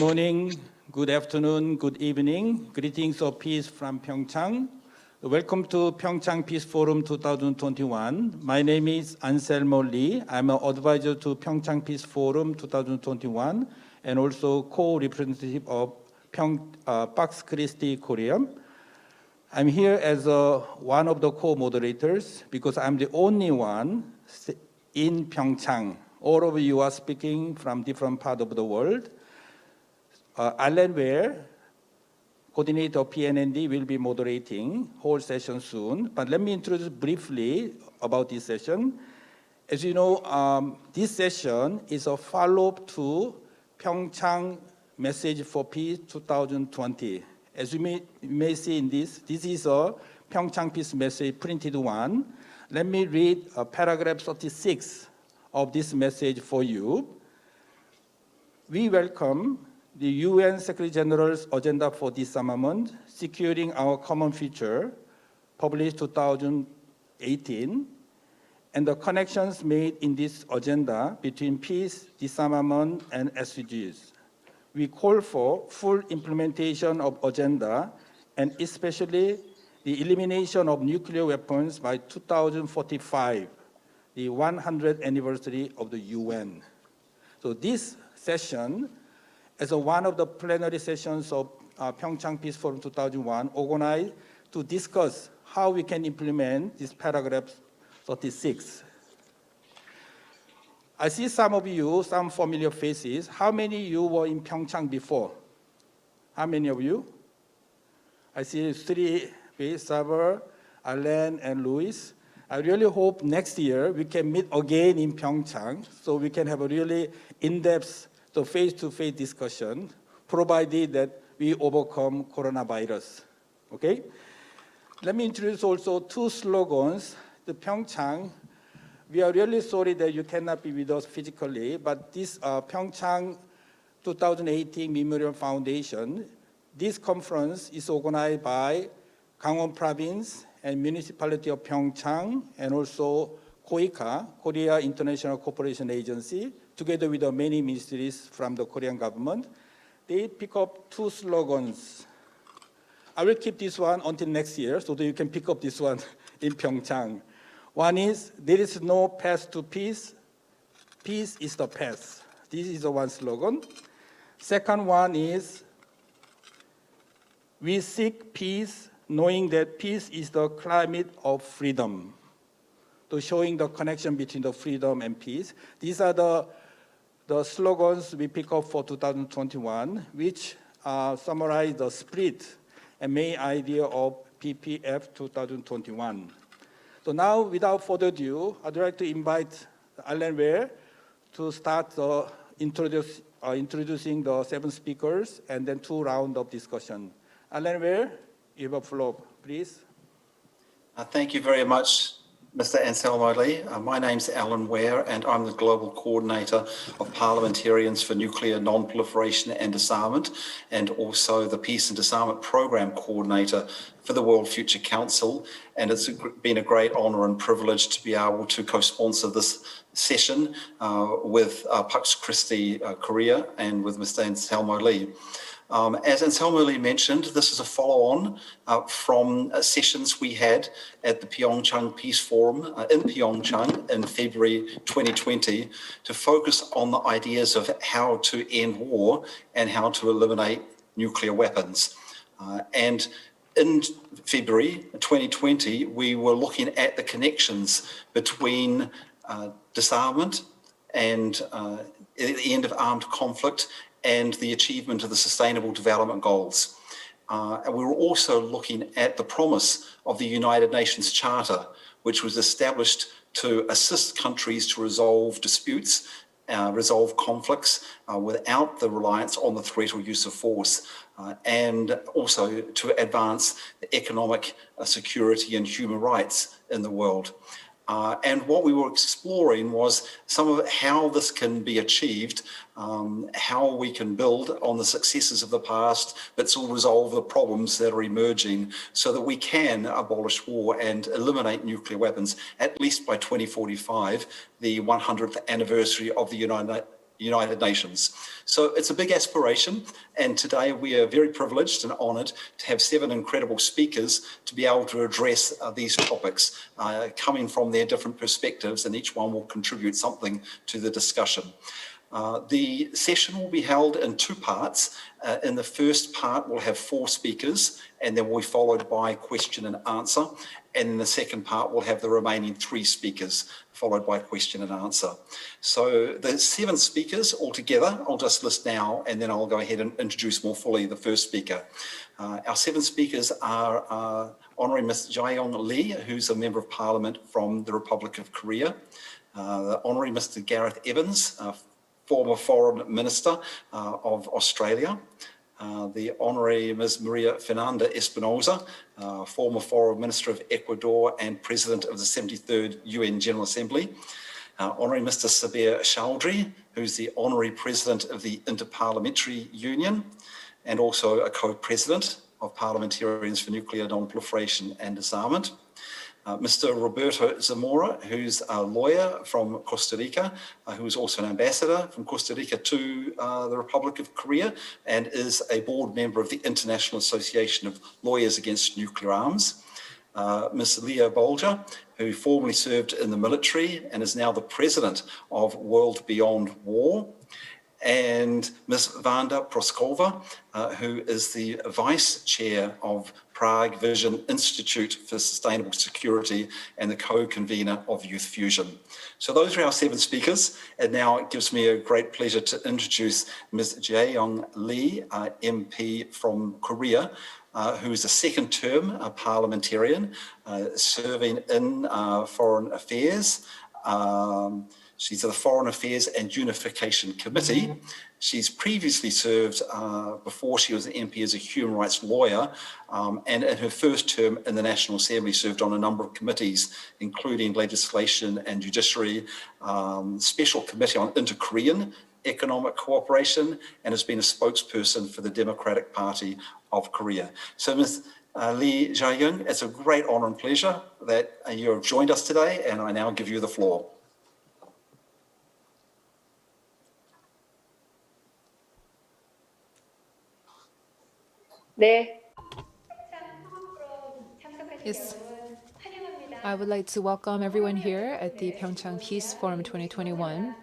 morning, good afternoon, good evening. Greetings of peace from Pyeongchang. Welcome to Pyeongchang Peace Forum 2021. My name is Anselmo Lee. I'm an advisor to Pyeongchang Peace Forum 2021 and also co-representative of Pax Christi Korea. I'm here as one of the co-moderators because I'm the only one in Pyeongchang. All of you are speaking from different parts of the world. Alan Ware, coordinator of PNND, will be moderating whole session soon. But let me introduce briefly about this session. As you know, this session is a follow-up to Pyeongchang Message for Peace 2020. As you may see in this is a Pyeongchang Peace Message printed one. Let me read paragraph 36 of this message for you. We welcome the UN Secretary General's Agenda for Disarmament, Securing Our Common Future, published 2018, and the connections made in this agenda between peace, disarmament, and SDGs. We call for full implementation of agenda and especially the elimination of nuclear weapons by 2045, the 100th anniversary of the UN. So this session, as one of the plenary sessions of Pyeongchang Peace Forum 2001, organized to discuss how we can implement this paragraph 36. I see some of you, some familiar faces. How many of you were in Pyeongchang before? How many of you? I see 3 faces, Saber, Alan, and Louis. I really hope next year we can meet again in Pyeongchang so we can have a really in-depth, so face-to-face discussion, provided that we overcome coronavirus, okay? Let me introduce also 2 slogans. The Pyeongchang, we are really sorry that you cannot be with us physically, but this Pyeongchang 2018 Memorial Foundation, this conference is organized by Gangwon Province and Municipality of Pyeongchang and also KOICA, Korea International Cooperation Agency, together with the many ministries from the Korean government. They pick up 2 slogans. I will keep this one until next year so that you can pick up this one in Pyeongchang. One is, there is no path to peace. Peace is the path. This is the one slogan. Second one is, we seek peace knowing that peace is the climate of freedom. So showing the connection between the freedom and peace. These are the slogans we pick up for 2021, which summarize the spirit and main idea of PPF 2021. So now, without further ado, I'd like to invite Alan Ware to start introducing the 7 speakers and then 2 rounds of discussion. Alan Ware, you have a floor, please. Thank you very much, Mr. Anselmo Lee. My name's Alan Ware and I'm the Global Coordinator of Parliamentarians for Nuclear Non-Proliferation and Disarmament and also the Peace and Disarmament Program Coordinator for the World Future Council. And it's been a great honour and privilege to be able to co-sponsor this session with Pax Christi Korea and with Mr. Anselmo Lee. As Anselmo Lee mentioned, this is a follow-on from sessions we had at the Pyeongchang Peace Forum in Pyeongchang in February 2020 to focus on the ideas of how to end war and how to eliminate nuclear weapons. And in February 2020, we were looking at the connections between disarmament and the end of armed conflict and the achievement of the Sustainable Development Goals. And we were also looking at the promise of the United Nations Charter, which was established to assist countries to resolve disputes, resolve conflicts without the reliance on the threat or use of force, and also to advance the economic security and human rights in the world. And what we were exploring was some of how this can be achieved, how we can build on the successes of the past, but still resolve the problems that are emerging so that we can abolish war and eliminate nuclear weapons, at least by 2045, the 100th anniversary of the United Nations. So it's a big aspiration, and today we are very privileged and honoured to have 7 incredible speakers to be able to address these topics, coming from their different perspectives, and each one will contribute something to the discussion. The session will be held in 2 parts. In the first part, we'll have 4 speakers, and then we'll be followed by question and answer. And in the second part, we'll have the remaining 3 speakers, followed by question and answer. So the 7 speakers altogether, I'll just list now, and then I'll go ahead and introduce more fully the first speaker. Our 7 speakers are Honorary Ms. Jae-yong Lee, who's a Member of Parliament from the Republic of Korea, the Honorary Mr. Gareth Evans, former Foreign Minister of Australia, the Honorary Ms. Maria Fernanda Espinosa, former Foreign Minister of Ecuador and President of the 73rd UN General Assembly, Honorary Mr. Sabir Chowdhury, who's the Honorary President of the Interparliamentary Union and also a co-president of Parliamentarians for Nuclear Non-Proliferation and Disarmament. Mr. Roberto Zamora, who's a lawyer from Costa Rica, who is also an ambassador from Costa Rica to the Republic of Korea and is a board member of the International Association of Lawyers Against Nuclear Arms. Ms. Leah Bulger, who formerly served in the military and is now the president of World Beyond War. And Ms. Vanda Proskova, who is the vice chair of Prague Vision Institute for Sustainable Security and the co-convener of Youth Fusion. So those are our 7 speakers, and now it gives me a great pleasure to introduce Ms. Jae-yong Lee, MP from Korea, who is a second-term parliamentarian serving in Foreign Affairs. She's at the Foreign Affairs and Unification Committee. She's previously served, before she was an MP, as a human rights lawyer, and in her first term in the National Assembly served on a number of committees, including legislation and judiciary, special committee on inter-Korean economic cooperation, and has been a spokesperson for the Democratic Party of Korea. So Ms. Lee Jae-yong, it's a great honour and pleasure that you have joined us today, and I now give you the floor. Yes, I would like to welcome everyone here at the Pyeongchang Peace Forum 2021.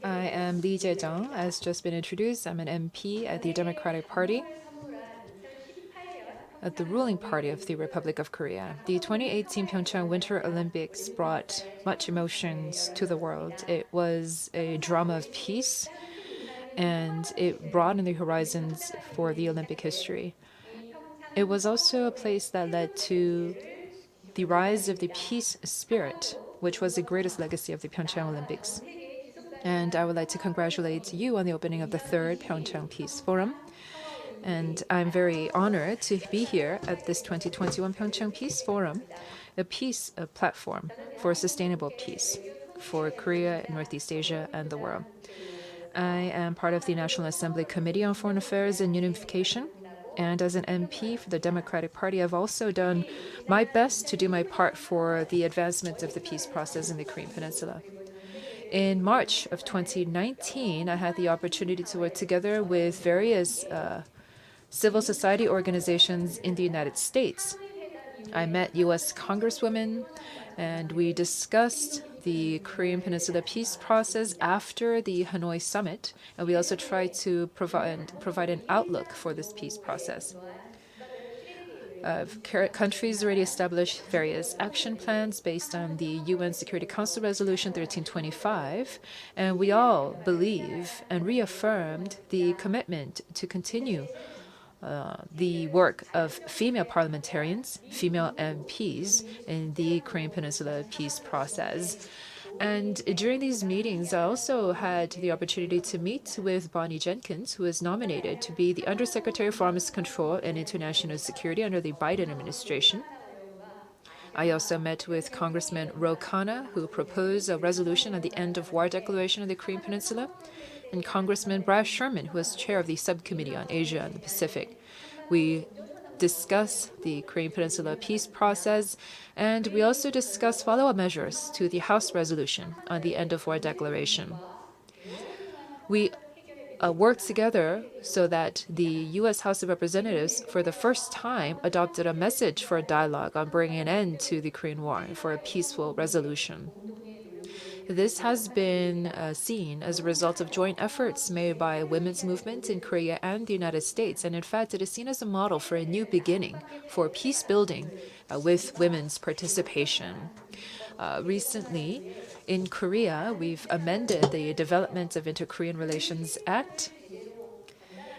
I am Lee Jae-jung, as just been introduced. I'm an MP at the Democratic Party, at the ruling party of the Republic of Korea. The 2018 Pyeongchang Winter Olympics brought much emotions to the world. It was a drama of peace, and it broadened the horizons for the Olympic history. It was also a place that led to the rise of the peace spirit, which was the greatest legacy of the Pyeongchang Olympics. And I would like to congratulate you on the opening of the 3rd Pyeongchang Peace Forum. And I'm very honored to be here at this 2021 Pyeongchang Peace Forum, a peace platform for sustainable peace for Korea, Northeast Asia, and the world. I am part of the National Assembly Committee on Foreign Affairs and Unification. And as an MP for the Democratic Party, I've also done my best to do my part for the advancement of the peace process in the Korean Peninsula. In March of 2019, I had the opportunity to work together with various civil society organizations in the United States. I met U.S. Congresswomen, and we discussed the Korean Peninsula peace process after the Hanoi summit, and we also tried to provide an outlook for this peace process. Countries already established various action plans based on the UN Security Council Resolution 1325, and we all believe and reaffirmed the commitment to continue the work of female parliamentarians, female MPs in the Korean Peninsula peace process. And during these meetings, I also had the opportunity to meet with Bonnie Jenkins, who was nominated to be the Undersecretary for Arms Control and International Security under the Biden administration. I also met with Congressman Ro Khanna, who proposed a resolution on the end of war declaration of the Korean Peninsula, and Congressman Brad Sherman, who was chair of the Subcommittee on Asia and the Pacific. We discuss the Korean Peninsula peace process, and we also discuss follow-up measures to the House resolution on the end of war declaration. We worked together so that the U.S. House of Representatives, for the first time, adopted a message for a dialogue on bringing an end to the Korean War and for a peaceful resolution. This has been seen as a result of joint efforts made by women's movement in Korea and the United States, and in fact, it is seen as a model for a new beginning for peace building with women's participation. Recently, in Korea, we've amended the Development of Inter-Korean Relations Act,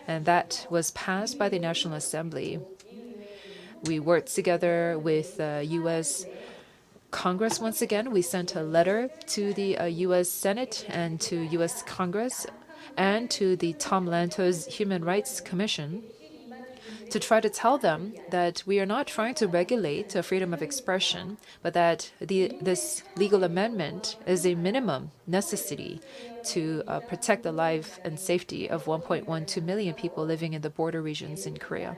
and that was passed by the National Assembly. We worked together with the U.S. Congress once again. We sent a letter to the U.S. Senate and to U.S. Congress and to the Tom Lantos Human Rights Commission to try to tell them that we are not trying to regulate freedom of expression, but that this legal amendment is a minimum necessity to protect the life and safety of 1.12 million people living in the border regions in Korea.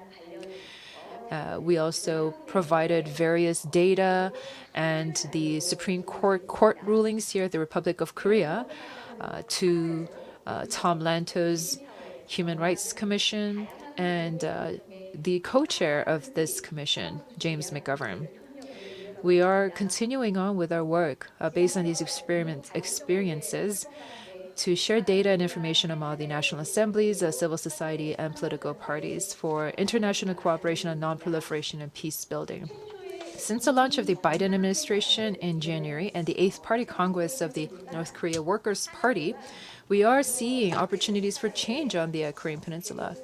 We also provided various data and the Supreme Court rulings here at the Republic of Korea to Tom Lantos Human Rights Commission and the co-chair of this commission, James McGovern. We are continuing on with our work based on these experiences to share data and information among the national assemblies, civil society, and political parties for international cooperation on non-proliferation and peace building. Since the launch of the Biden administration in January and the 8th Party Congress of the North Korea Workers' Party, we are seeing opportunities for change on the Korean Peninsula.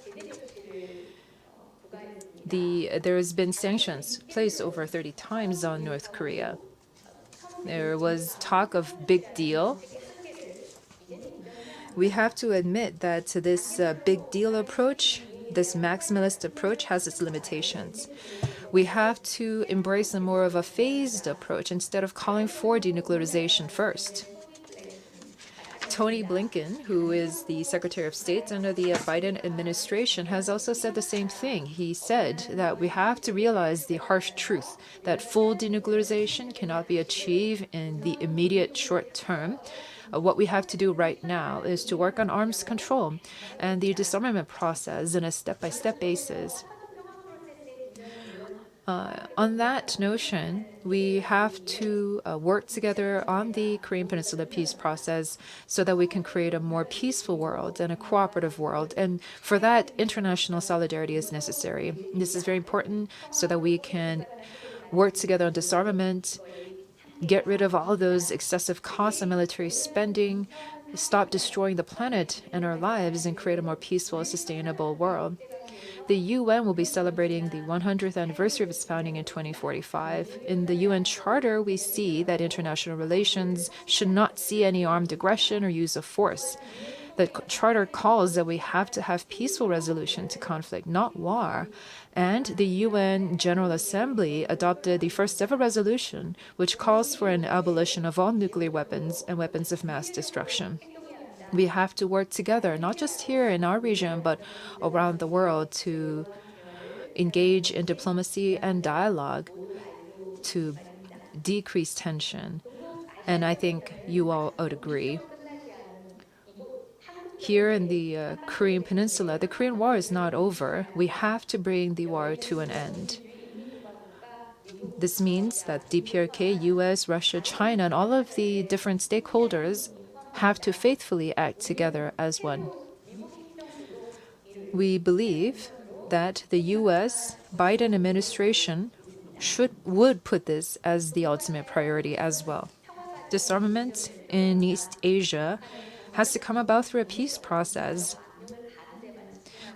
There has been sanctions placed over 30 times on North Korea. There was talk of big deal. We have to admit that this big deal approach, this maximalist approach, has its limitations. We have to embrace a more of a phased approach instead of calling for denuclearization first. Tony Blinken, who is the Secretary of State under the Biden administration, has also said the same thing. He said that we have to realize the harsh truth that full denuclearization cannot be achieved in the immediate short term. What we have to do right now is to work on arms control and the disarmament process in a step-by-step basis. On that notion, we have to work together on the Korean Peninsula peace process so that we can create a more peaceful world and a cooperative world. And for that, international solidarity is necessary. This is very important so that we can work together on disarmament, get rid of all those excessive costs and military spending, stop destroying the planet and our lives, and create a more peaceful, sustainable world. The UN will be celebrating the 100th anniversary of its founding in 2045. In the UN Charter, we see that international relations should not see any armed aggression or use of force. The Charter calls that we have to have peaceful resolution to conflict, not war. And the UN General Assembly adopted the first ever resolution, which calls for an abolition of all nuclear weapons and weapons of mass destruction. We have to work together, not just here in our region, but around the world, to engage in diplomacy and dialogue to decrease tension. And I think you all would agree. Here in the Korean Peninsula, the Korean War is not over. We have to bring the war to an end. This means that DPRK, US, Russia, China, and all of the different stakeholders have to faithfully act together as one. We believe that the US Biden administration would put this as the ultimate priority as well. Disarmament in East Asia has to come about through a peace process.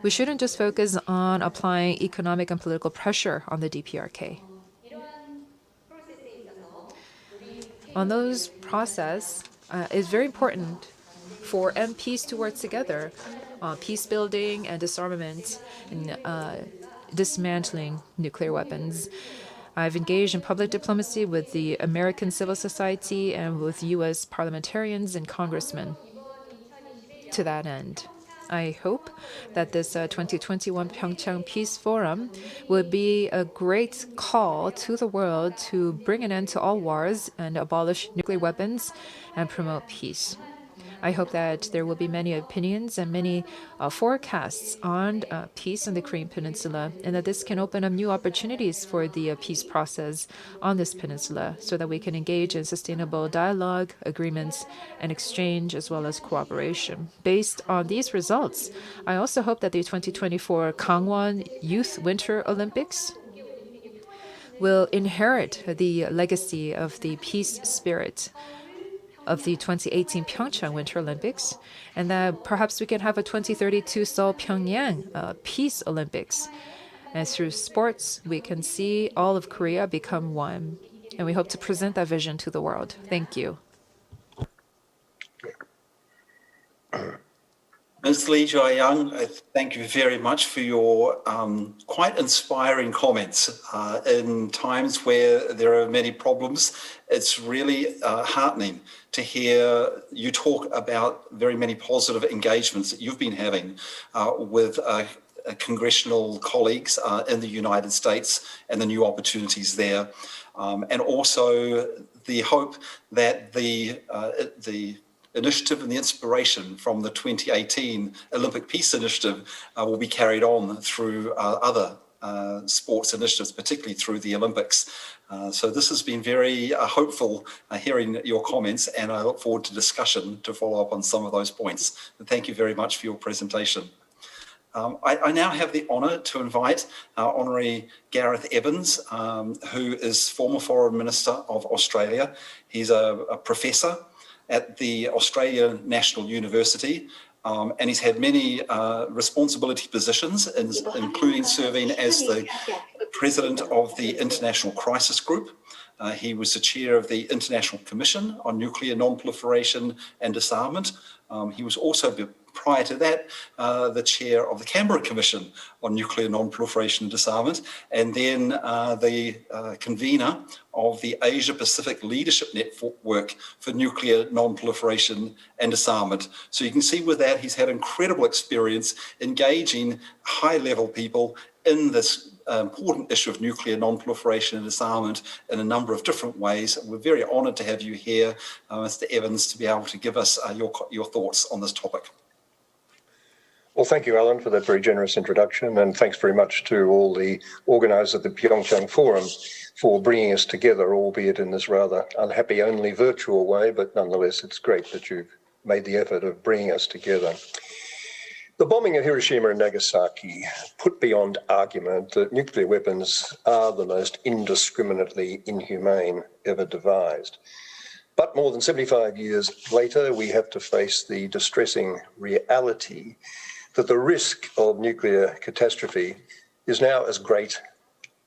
We shouldn't just focus on applying economic and political pressure on the DPRK. On those process, it's very important for MPs to work together on peace building and disarmament and dismantling nuclear weapons. I've engaged in public diplomacy with the American civil society and with U.S. parliamentarians and congressmen to that end. I hope that this 2021 Pyeongchang Peace Forum will be a great call to the world to bring an end to all wars and abolish nuclear weapons and promote peace. I hope that there will be many opinions and many forecasts on peace on the Korean Peninsula, and that this can open up new opportunities for the peace process on this peninsula so that we can engage in sustainable dialogue, agreements, and exchange, as well as cooperation. Based on these results, I also hope that the 2024 Gangwon Youth Winter Olympics will inherit the legacy of the peace spirit of the 2018 Pyeongchang Winter Olympics, and that perhaps we can have a 2032 Seoul Pyongyang Peace Olympics. And through sports, we can see all of Korea become one. And we hope to present that vision to the world. Thank you. Ms. Lee Jae-young, thank you very much for your quite inspiring comments. In times where there are many problems, it's really heartening to hear you talk about very many positive engagements that you've been having with congressional colleagues in the United States and the new opportunities there. And also the hope that the initiative and the inspiration from the 2018 Olympic Peace Initiative will be carried on through other sports initiatives, particularly through the Olympics. So this has been very hopeful hearing your comments, and I look forward to discussion to follow up on some of those points. And thank you very much for your presentation. I now have the honour to invite Honorary Gareth Evans, who is former Foreign Minister of Australia. He's a professor at the Australian National University, and he's had many responsibility positions, including serving as the president of the International Crisis Group. He was the chair of the International Commission on Nuclear Non-Proliferation and Disarmament. He was also, prior to that, the chair of the Canberra Commission on Nuclear Non-Proliferation and Disarmament, and then the convener of the Asia-Pacific Leadership Network for Nuclear Non-Proliferation and Disarmament. So you can see with that, he's had incredible experience engaging high-level people in this important issue of nuclear non-proliferation and disarmament in a number of different ways. We're very honoured to have you here, Mr. Evans, to be able to give us your thoughts on this topic. Well, thank you, Alan, for that very generous introduction, and thanks very much to all the organisers of the Pyeongchang Forum for bringing us together, albeit in this rather unhappy only virtual way, but nonetheless it's great that you've made the effort of bringing us together. The bombing of Hiroshima and Nagasaki put beyond argument that nuclear weapons are the most indiscriminately inhumane ever devised. But more than 75 years later, we have to face the distressing reality that the risk of nuclear catastrophe is now as great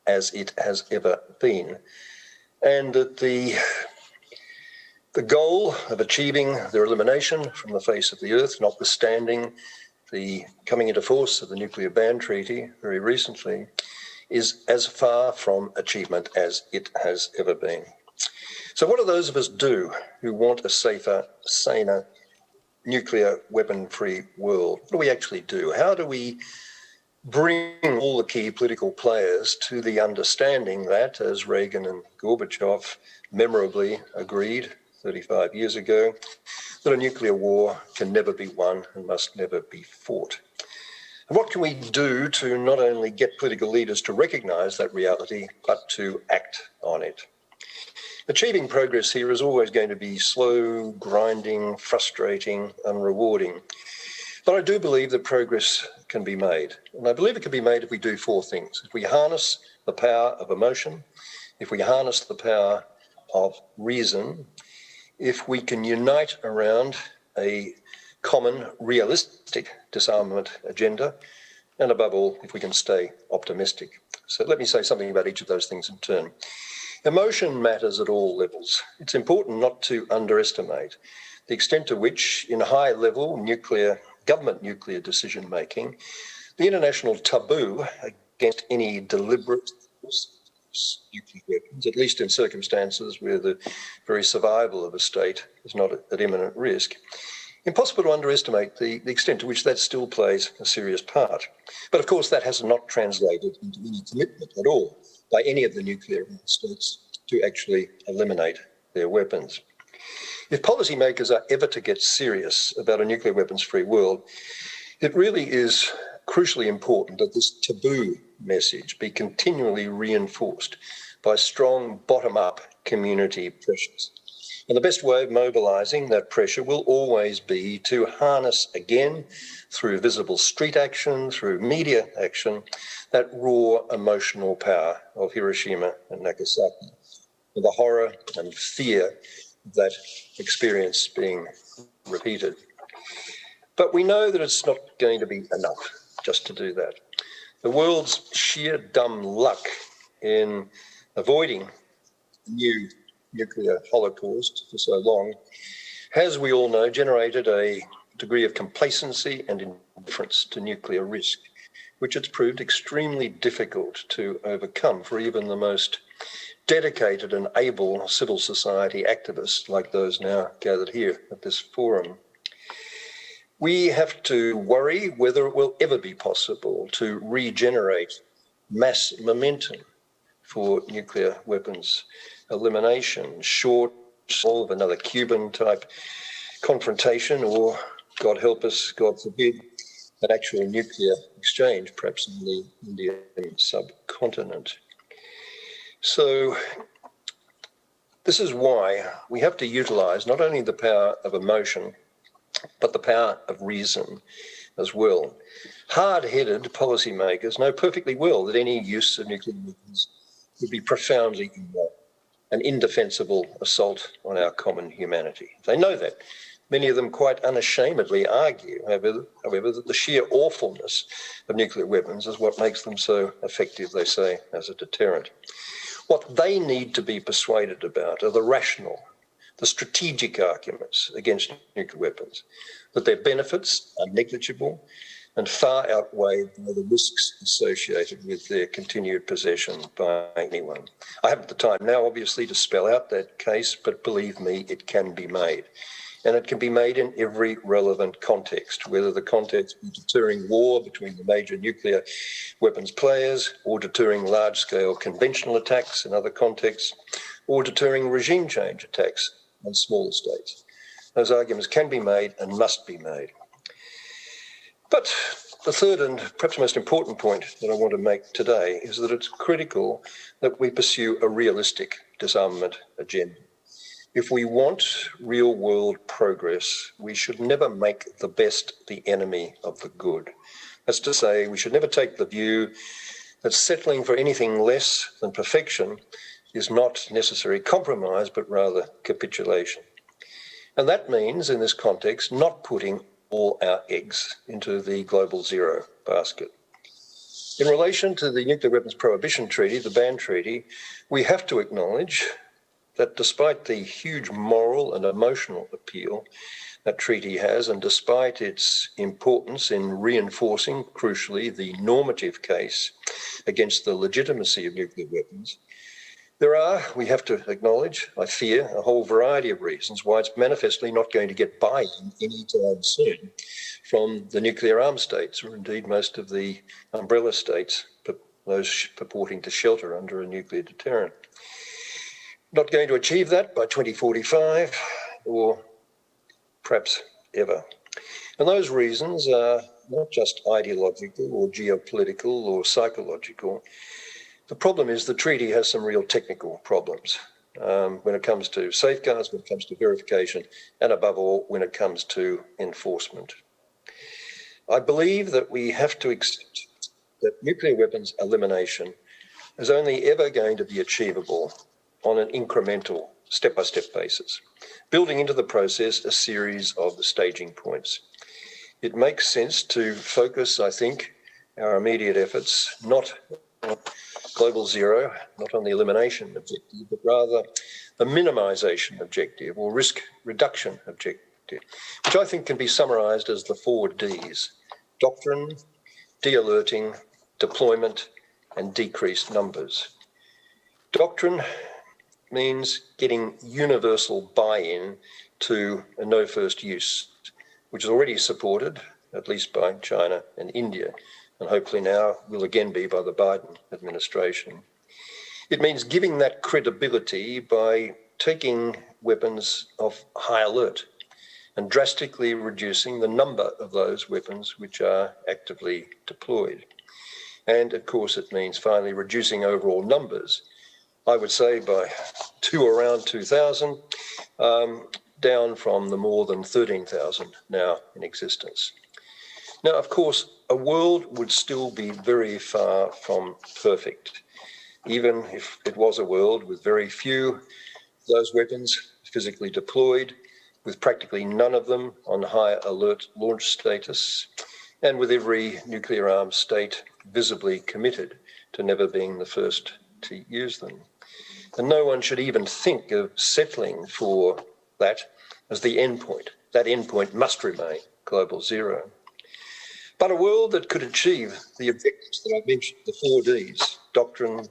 as it has ever been, and that the goal of achieving their elimination from the face of the earth, notwithstanding the coming into force of the Nuclear Ban Treaty very recently, is as far from achievement as it has ever been. So what do those of us do who want a safer, saner, nuclear weapon-free world? What do we actually do? How do we bring all the key political players to the understanding that, as Reagan and Gorbachev memorably agreed 35 years ago, that a nuclear war can never be won and must never be fought? And what can we do to not only get political leaders to recognise that reality, but to act on it? Achieving progress here is always going to be slow, grinding, frustrating, unrewarding. But I do believe that progress can be made. And I believe it can be made if we do four things. If we harness the power of emotion, if we harness the power of reason, if we can unite around a common, realistic disarmament agenda, and above all, if we can stay optimistic. So let me say something about each of those things in turn. Emotion matters at all levels. It's important not to underestimate the extent to which, in high-level government nuclear decision-making, the international taboo against any deliberate nuclear weapons, at least in circumstances where the very survival of a state is not at imminent risk, impossible to underestimate the extent to which that still plays a serious part. But of course, that has not translated into any commitment at all by any of the nuclear states to actually eliminate their weapons. If policymakers are ever to get serious about a nuclear weapons-free world, it really is crucially important that this taboo message be continually reinforced by strong bottom-up community pressures. And the best way of mobilising that pressure will always be to harness again, through visible street action, through media action, that raw emotional power of Hiroshima and Nagasaki, and the horror and fear of that experience being repeated. But we know that it's not going to be enough just to do that. The world's sheer dumb luck in avoiding new nuclear holocaust for so long has, we all know, generated a degree of complacency and indifference to nuclear risk, which it's proved extremely difficult to overcome for even the most dedicated and able civil society activists like those now gathered here at this forum. We have to worry whether it will ever be possible to regenerate mass momentum for nuclear weapons elimination, short of another Cuban-type confrontation, or, God help us, God forbid, an actual nuclear exchange, perhaps in the Indian subcontinent. So this is why we have to utilise not only the power of emotion, but the power of reason as well. Hard-headed policymakers know perfectly well that any use of nuclear weapons would be profoundly immoral, an indefensible assault on our common humanity. They know that. Many of them quite unashamedly argue, however, that the sheer awfulness of nuclear weapons is what makes them so effective, they say, as a deterrent. What they need to be persuaded about are the rational, the strategic arguments against nuclear weapons, that their benefits are negligible and far outweighed by the risks associated with their continued possession by anyone. I haven't the time now, obviously, to spell out that case, but believe me, it can be made. And it can be made in every relevant context, whether the context be deterring war between the major nuclear weapons players, or deterring large-scale conventional attacks in other contexts, or deterring regime change attacks on smaller states. Those arguments can be made and must be made. But the third and perhaps most important point that I want to make today is that it's critical that we pursue a realistic disarmament agenda. If we want real-world progress, we should never make the best the enemy of the good. That's to say, we should never take the view that settling for anything less than perfection is not necessary compromise, but rather capitulation. And that means, in this context, not putting all our eggs into the global zero basket. In relation to the Nuclear Weapons Prohibition Treaty, the ban treaty, we have to acknowledge that despite the huge moral and emotional appeal that treaty has, and despite its importance in reinforcing, crucially, the normative case against the legitimacy of nuclear weapons, there are, we have to acknowledge, I fear, a whole variety of reasons why it's manifestly not going to get buy-in anytime soon from the nuclear armed states, or indeed most of the umbrella states, those purporting to shelter under a nuclear deterrent. Not going to achieve that by 2045, or perhaps ever. And those reasons are not just ideological or geopolitical or psychological. The problem is the treaty has some real technical problems when it comes to safeguards, when it comes to verification, and above all, when it comes to enforcement. I believe that we have to accept that nuclear weapons elimination is only ever going to be achievable on an incremental, step-by-step basis, building into the process a series of staging points. It makes sense to focus, I think, our immediate efforts not on global zero, not on the elimination objective, but rather the minimisation objective or risk reduction objective, which I think can be summarised as the 4 Ds: doctrine, de-alerting, deployment, and decreased numbers. Doctrine means getting universal buy-in to a no first use, which is already supported, at least by China and India, and hopefully now will again be by the Biden administration. It means giving that credibility by taking weapons off high alert and drastically reducing the number of those weapons which are actively deployed. And of course, it means finally reducing overall numbers, I would say by around 2,000, down from the more than 13,000 now in existence. Now, of course, a world would still be very far from perfect, even if it was a world with very few of those weapons physically deployed, with practically none of them on high alert launch status, and with every nuclear armed state visibly committed to never being the first to use them. And no one should even think of settling for that as the endpoint. That endpoint must remain global zero. But a world that could achieve the objectives that I've mentioned, the 4 Ds, doctrine,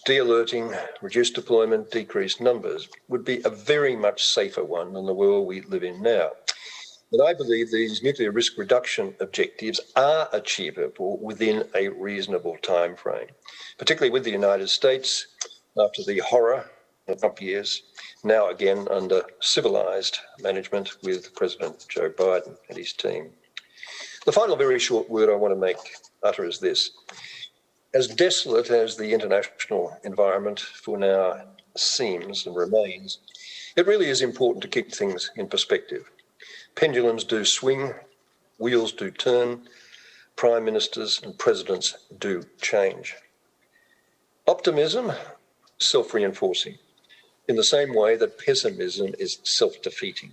de-alerting, reduced deployment, decreased numbers, would be a very much safer one than the world we live in now. And I believe these nuclear risk reduction objectives are achievable within a reasonable time frame, particularly with the United States after the horror of Trump years, now again under civilized management with President Joe Biden and his team. The final very short word I want to utter is this. As desolate as the international environment for now seems and remains, it really is important to keep things in perspective. Pendulums do swing, wheels do turn, prime ministers and presidents do change. Optimism, self-reinforcing, in the same way that pessimism is self-defeating.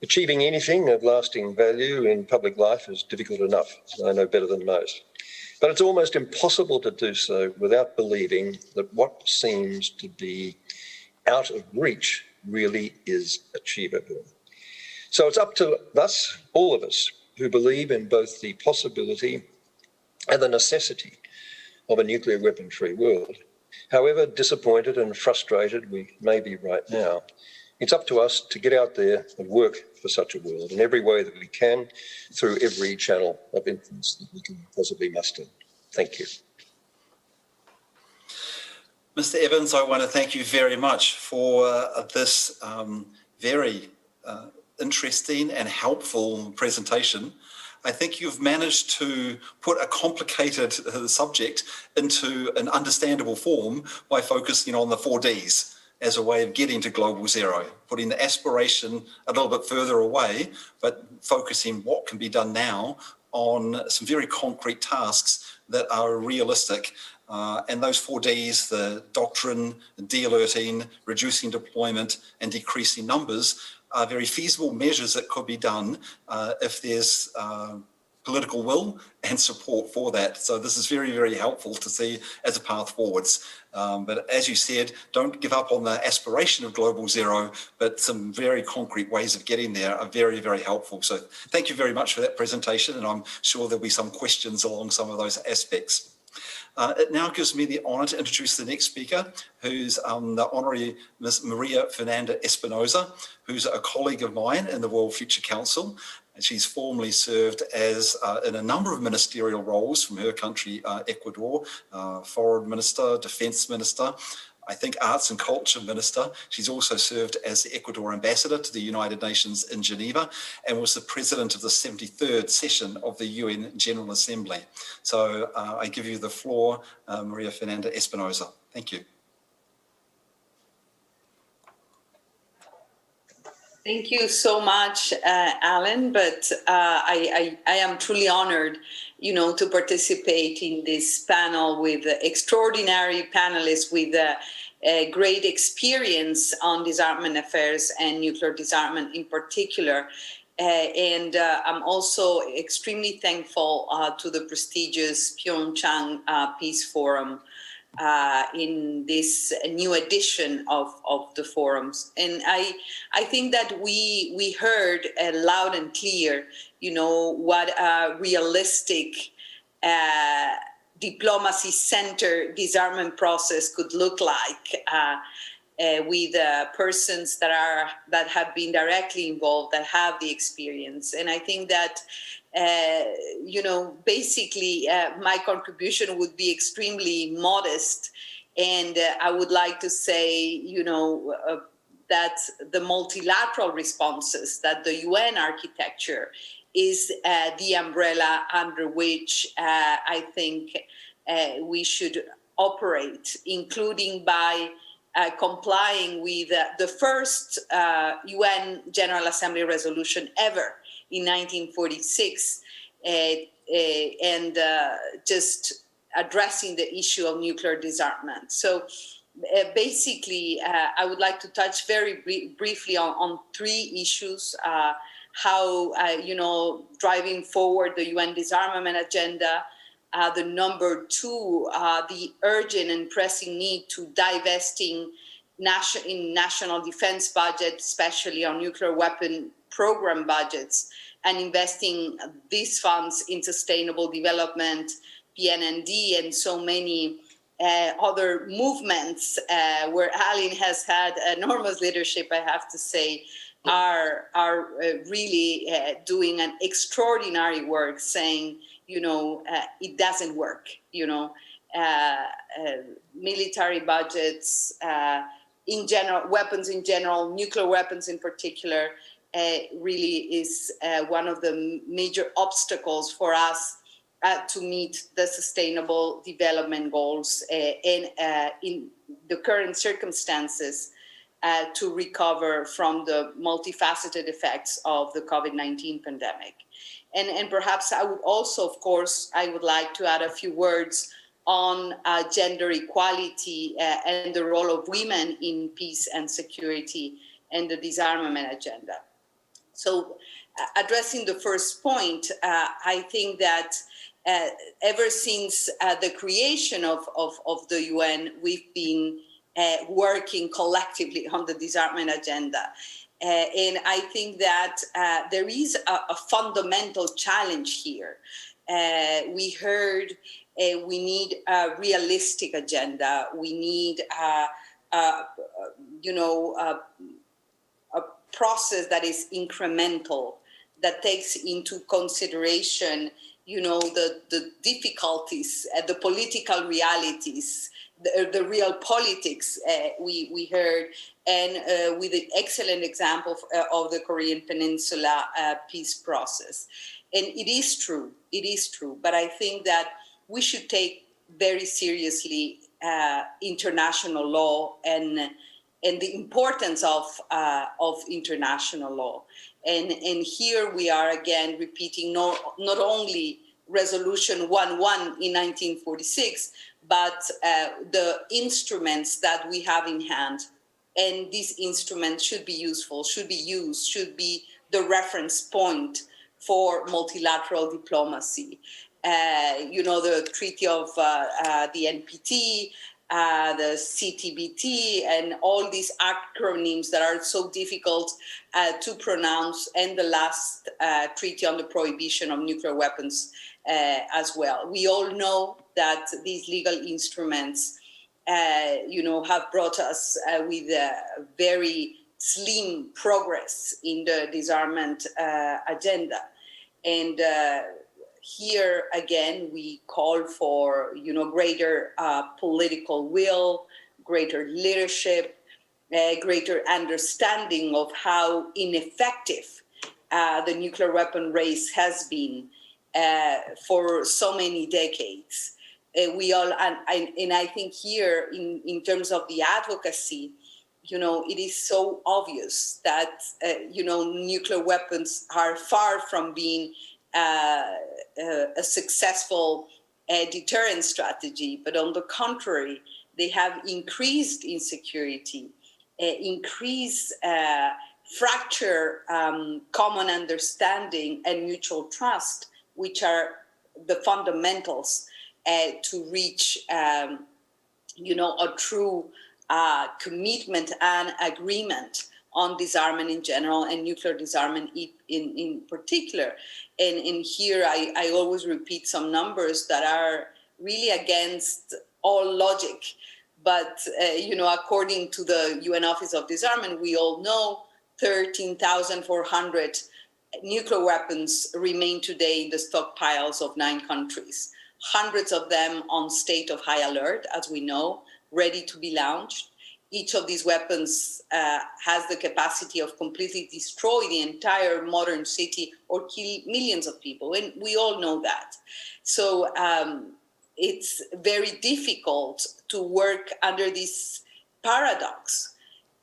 Achieving anything of lasting value in public life is difficult enough, I know better than most. But it's almost impossible to do so without believing that what seems to be out of reach really is achievable. So it's up to us, all of us, who believe in both the possibility and the necessity of a nuclear weapon-free world. However disappointed and frustrated we may be right now, it's up to us to get out there and work for such a world in every way that we can, through every channel of influence that we can possibly muster. Thank you. Mr. Evans, I want to thank you very much for this very interesting and helpful presentation. I think you've managed to put a complicated subject into an understandable form by focusing on the 4 Ds as a way of getting to global zero, putting the aspiration a little bit further away, but focusing what can be done now on some very concrete tasks that are realistic. And those 4 Ds, the doctrine, de-alerting, reducing deployment and decreasing numbers, are very feasible measures that could be done if there's political will and support for that. So this is very, very helpful to see as a path forwards. But as you said, don't give up on the aspiration of global zero, but some very concrete ways of getting there are very, very helpful. So thank you very much for that presentation, and I'm sure there'll be some questions along some of those aspects. It now gives me the honour to introduce the next speaker, who's the Honorary Ms. Maria Fernanda Espinosa, who's a colleague of mine in the World Future Council. And she's formerly served as in a number of ministerial roles from her country, Ecuador, Foreign Minister, Defence Minister, I think Arts and Culture Minister. She's also served as the Ecuador Ambassador to the United Nations in Geneva and was the President of the 73rd session of the UN General Assembly. So I give you the floor, Maria Fernanda Espinosa. Thank you. Thank you so much, Alan, but I am truly honored, to participate in this panel with extraordinary panelists with a great experience on disarmament affairs and nuclear disarmament in particular. And I'm also extremely thankful to the prestigious Pyeongchang Peace Forum in this new edition of the forums. And I think that we heard loud and clear, what a realistic diplomacy-centered disarmament process could look like with persons that have been directly involved, that have the experience. And I think that basically my contribution would be extremely modest And I would like to say, that the multilateral responses, that the UN architecture is the umbrella under which I think we should operate, including by complying with the first UN General Assembly resolution ever in 1946, and just addressing the issue of nuclear disarmament. So basically, I would like to touch very briefly on three issues. How, driving forward the UN disarmament agenda. The number two, the urgent and pressing need to divesting in national defense budget, especially on nuclear weapon program budgets, and investing these funds in sustainable development, PNND, and so many other movements where Alan has had enormous leadership, I have to say, are really doing an extraordinary work, saying, it doesn't work, military budgets in general, weapons in general, nuclear weapons in particular, really is one of the major obstacles for us to meet the sustainable development goals in the current circumstances to recover from the multifaceted effects of the COVID-19 pandemic. And perhaps I would also, of course, I would like to add a few words on gender equality and the role of women in peace and security and the disarmament agenda. So addressing the first point, I think that ever since the creation of the UN, we've been working collectively on the disarmament agenda. And I think that there is a fundamental challenge here. We heard we need a realistic agenda. We need a process that is incremental, that takes into consideration, the difficulties, the political realities, the real politics we heard, and with the excellent example of the Korean Peninsula peace process. And it is true, but I think that we should take very seriously international law and the importance of international law. And here we are again repeating not only Resolution 1.1 in 1946, but the instruments that we have in hand. And these instruments should be useful, should be the reference point for multilateral diplomacy. The Treaty of the NPT, the CTBT, and all these acronyms that are so difficult to pronounce, and the last Treaty on the Prohibition of Nuclear Weapons as well. We all know that these legal instruments, have brought us with very slim progress in the disarmament agenda. And here again, we call for, greater political will, greater leadership, greater understanding of how ineffective the nuclear weapon race has been for so many decades. We all, and I think here in terms of the advocacy, it is so obvious that, nuclear weapons are far from being a successful deterrent strategy, but on the contrary, they have increased insecurity, increased fracture, common understanding, and mutual trust, which are the fundamentals to reach, a true commitment and agreement on disarmament in general and nuclear disarmament in particular. And here I always repeat some numbers that are really against all logic. But, according to the UN Office of Disarmament, we all know 13,400 nuclear weapons remain today in the stockpiles of 9 countries. Hundreds of them on state of high alert, as we know, ready to be launched. Each of these weapons has the capacity of completely destroy the entire modern city or kill millions of people, and we all know that. So it's very difficult to work under this paradox.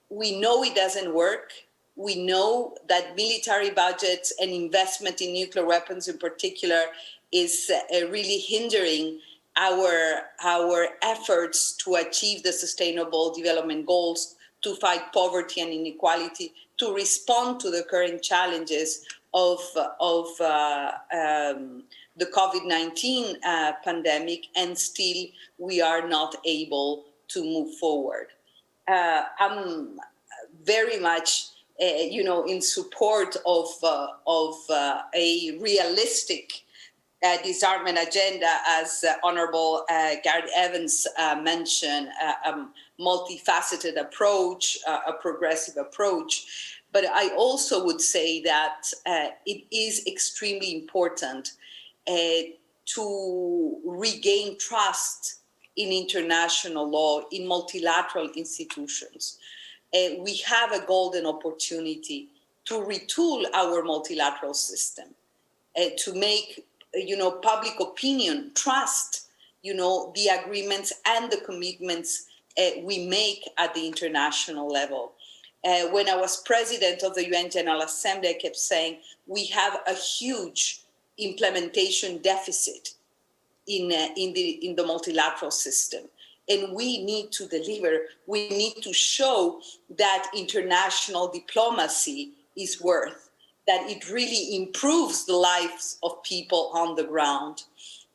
We know it doesn't work. We know that military budgets and investment in nuclear weapons in particular is really hindering our efforts to achieve the sustainable development goals, to fight poverty and inequality, to respond to the current challenges of the COVID-19 pandemic, and still we are not able to move forward. I'm very much in support of a realistic disarmament agenda, as Honorable Gareth Evans mentioned, a multifaceted approach, a progressive approach. But I also would say that it is extremely important to regain trust in international law, in multilateral institutions. We have a golden opportunity to retool our multilateral system, to make public opinion trust, the agreements and the commitments we make at the international level. When I was president of the UN General Assembly, I kept saying we have a huge implementation deficit in the multilateral system, and we need to deliver. We need to show that international diplomacy is worth, that it really improves the lives of people on the ground.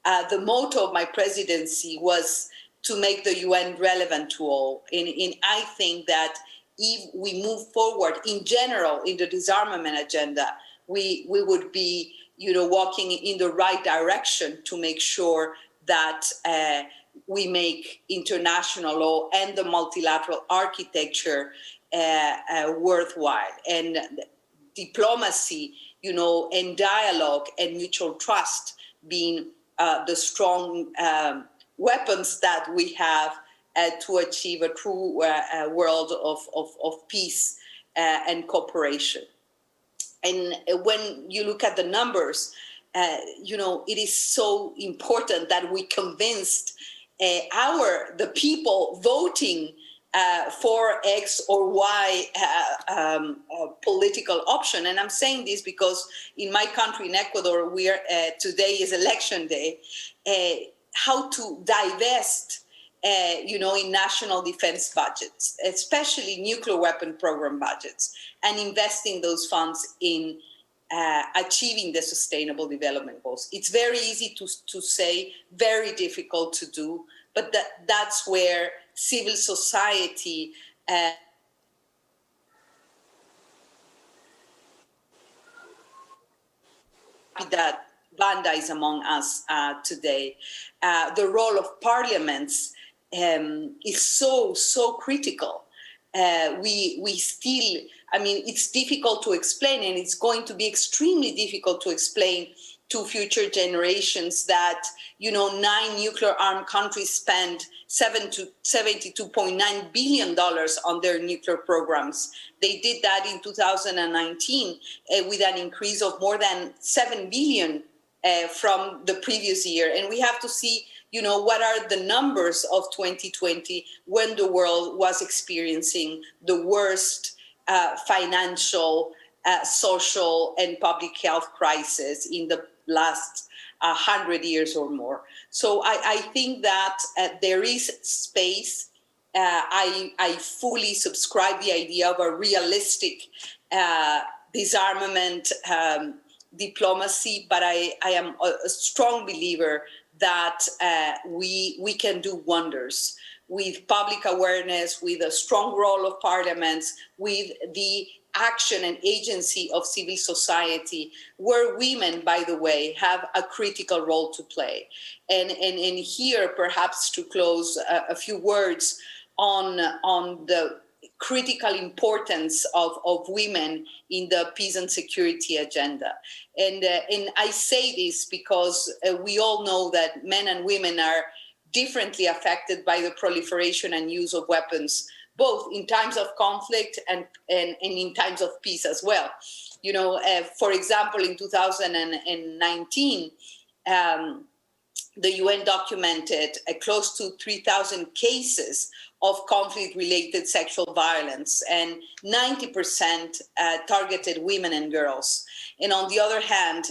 The motto of my presidency was to make the UN relevant to all. And I think that if we move forward in general in the disarmament agenda, we would be walking in the right direction to make sure that we make international law and the multilateral architecture worthwhile. And diplomacy, and dialogue and mutual trust being the strong weapons that we have to achieve a true world of peace and cooperation. And when you look at the numbers, it is so important that we convinced the people voting for X or Y political option. And I'm saying this because in my country, in Ecuador, today is election day, how to divest, in national defense budgets, especially nuclear weapon program budgets, and investing those funds in achieving the sustainable development goals. It's very easy to say, very difficult to do, but that's where civil society that Vanda is among us today. The role of parliaments is so critical. We still, it's difficult to explain, and it's going to be extremely difficult to explain to future generations that, 9 nuclear-armed countries spend $72.9 billion on their nuclear programs. They did that in 2019 with an increase of more than 7 billion from the previous year. And we have to see, what are the numbers of 2020 when the world was experiencing the worst financial, social, and public health crisis in the last 100 years or more. So I think that there is space. I fully subscribe the idea of a realistic disarmament diplomacy, but I am a strong believer that we can do wonders with public awareness, with a strong role of parliaments, with the action and agency of civil society, where women, by the way, have a critical role to play. And here, perhaps to close, a few words on the critical importance of women in the peace and security agenda. And I say this because we all know that men and women are differently affected by the proliferation and use of weapons, both in times of conflict and in times of peace as well. You know, for example, in 2019, the UN documented close to 3,000 cases of conflict-related sexual violence, and 90% targeted women and girls. And on the other hand,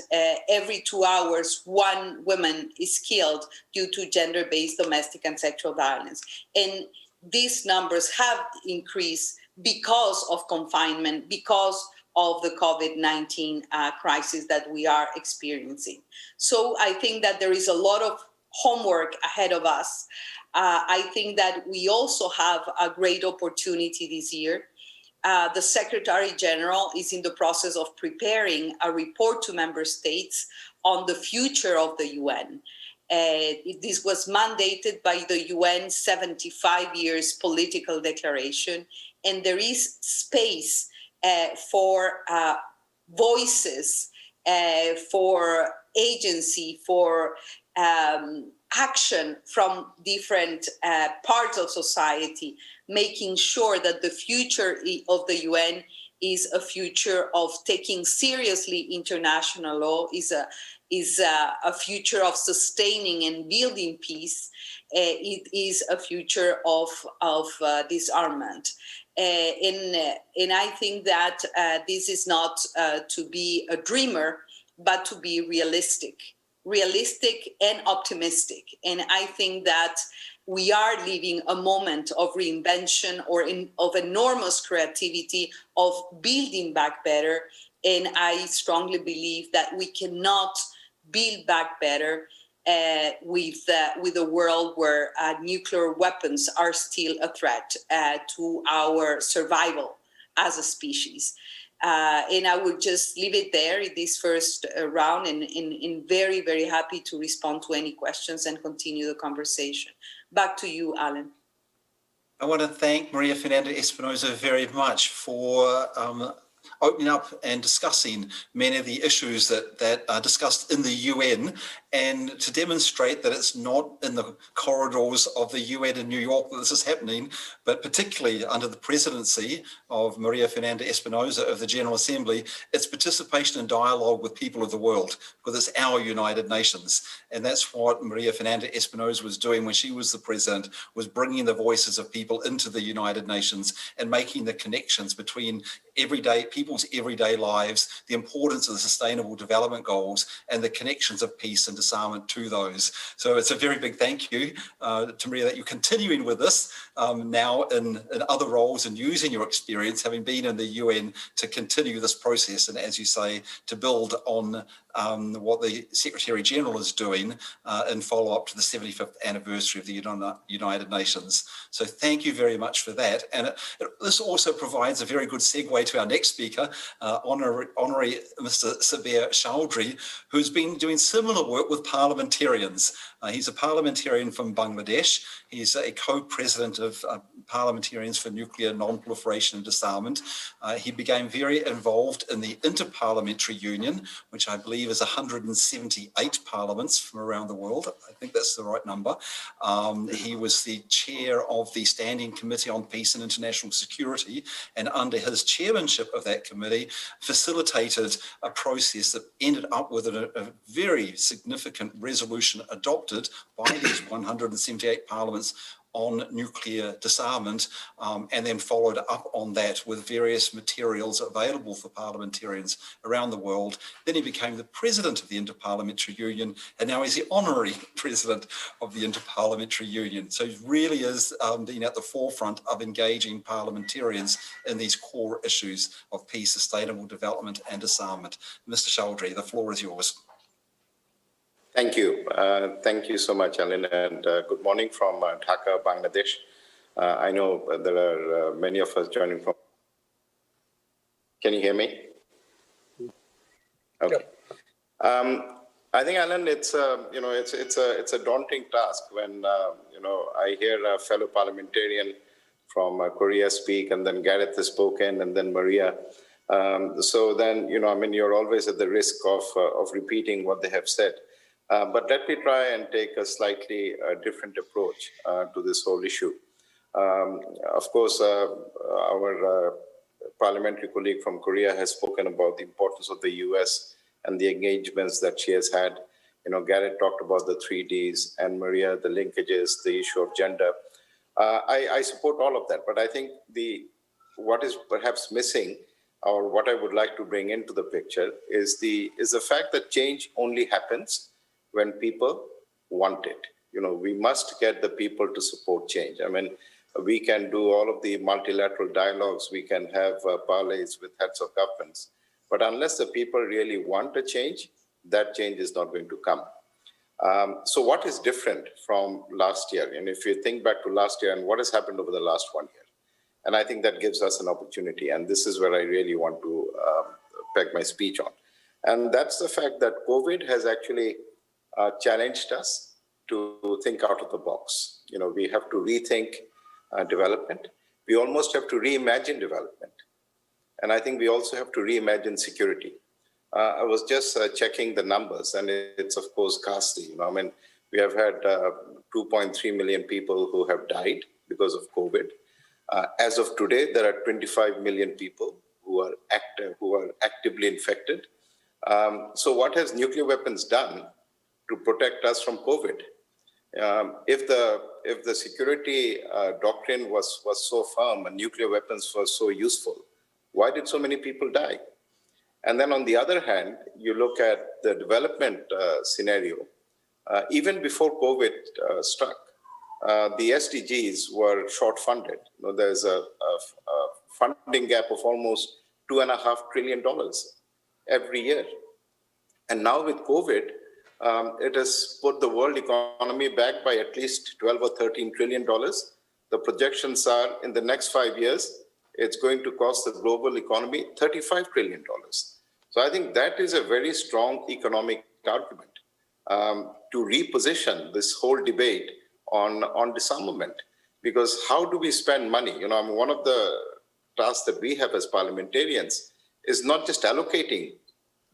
every 2 hours, one woman is killed due to gender-based domestic and sexual violence. And these numbers have increased because of confinement, because of the COVID-19 crisis that we are experiencing. So I think that there is a lot of homework ahead of us. I think that we also have a great opportunity this year. The Secretary General is in the process of preparing a report to member states on the future of the UN. This was mandated by the UN 75 years political declaration, and there is space for voices, for agency, for action from different parts of society, making sure that the future of the UN is a future of taking seriously international law, is a future of sustaining and building peace. It is a future of disarmament. And I think that this is not to be a dreamer, but to be realistic and optimistic. And I think that we are living a moment of reinvention of enormous creativity, of building back better. And I strongly believe that we cannot build back better with a world where nuclear weapons are still a threat to our survival as a species. And I would just leave it there in this first round, and very, very happy to respond to any questions and continue the conversation. Back to you, Alan. I want to thank Maria Fernanda Espinosa very much for opening up and discussing many of the issues that are discussed in the UN, and to demonstrate that it's not in the corridors of the UN in New York that this is happening, but particularly under the presidency of Maria Fernanda Espinosa of the General Assembly, it's participation and dialogue with people of the world, because it's our United Nations. And that's what Maria Fernanda Espinosa was doing when she was the president, was bringing the voices of people into the United Nations and making the connections between people's everyday lives, the importance of the Sustainable Development Goals, and the connections of peace and disarmament to those. So it's a very big thank you to Maria that you're continuing with this now in other roles and using your experience, having been in the UN, to continue this process, and as you say, to build on what the Secretary General is doing in follow-up to the 75th anniversary of the United Nations. So thank you very much for that. And this also provides a very good segue to our next speaker, Honorary Mr. Sabir Chowdhury, who's been doing similar work with parliamentarians. He's a parliamentarian from Bangladesh. He's a co-president of Parliamentarians for Nuclear Non-Proliferation and Disarmament. He became very involved in the Interparliamentary Union, which I believe is 178 parliaments from around the world. I think that's the right number. He was the chair of the Standing Committee on Peace and International Security, and under his chairmanship of that committee, facilitated a process that ended up with a very significant resolution adopted by these 178 parliaments on nuclear disarmament, and then followed up on that with various materials available for parliamentarians around the world. Then he became the president of the Interparliamentary Union, and now he's the honorary president of the Interparliamentary Union. So he really is being at the forefront of engaging parliamentarians in these core issues of peace, sustainable development and disarmament. Mr. Chowdhury, the floor is yours. Thank you. Thank you so much, Alan, and good morning from Dhaka, Bangladesh. I know there are many of us joining from. Can you hear me? Okay. I think, Alan, it's it's a daunting task when I hear a fellow parliamentarian from Korea speak, and then Gareth has spoken, and then Maria. So then you're always at the risk of repeating what they have said. But let me try and take a slightly different approach to this whole issue. Of course, our parliamentary colleague from Korea has spoken about the importance of the US and the engagements that she has had. Gareth talked about the 3Ds, and Maria, the linkages, the issue of gender. I support all of that, but I think what is perhaps missing, or what I would like to bring into the picture, is the fact that change only happens when people want it. We must get the people to support change. I mean, we can do all of the multilateral dialogues, we can have parleys with heads of governments, but unless the people really want a change, that change is not going to come. So what is different from last year? And if you think back to last year and what has happened over the last 1 year, and I think that gives us an opportunity, and this is where I really want to peg my speech on. And that's the fact that COVID has actually challenged us to think out of the box. We have to rethink development. We almost have to reimagine development. And I think we also have to reimagine security. I was just checking the numbers, and it's of course ghastly. We have had 2.3 million people who have died because of COVID. As of today, there are 25 million people who are actively infected. So what has nuclear weapons done to protect us from COVID? If the security doctrine was so firm and nuclear weapons were so useful, why did so many people die? And then on the other hand, you look at the development scenario. Even before COVID struck, the SDGs were short-funded. There's a funding gap of almost $2.5 trillion every year. And now with COVID, it has put the world economy back by at least 12 or 13 trillion dollars. The projections are in the next 5 years, it's going to cost the global economy $35 trillion. So I think that is a very strong economic argument to reposition this whole debate on disarmament. Because how do we spend money? One of the tasks that we have as parliamentarians is not just allocating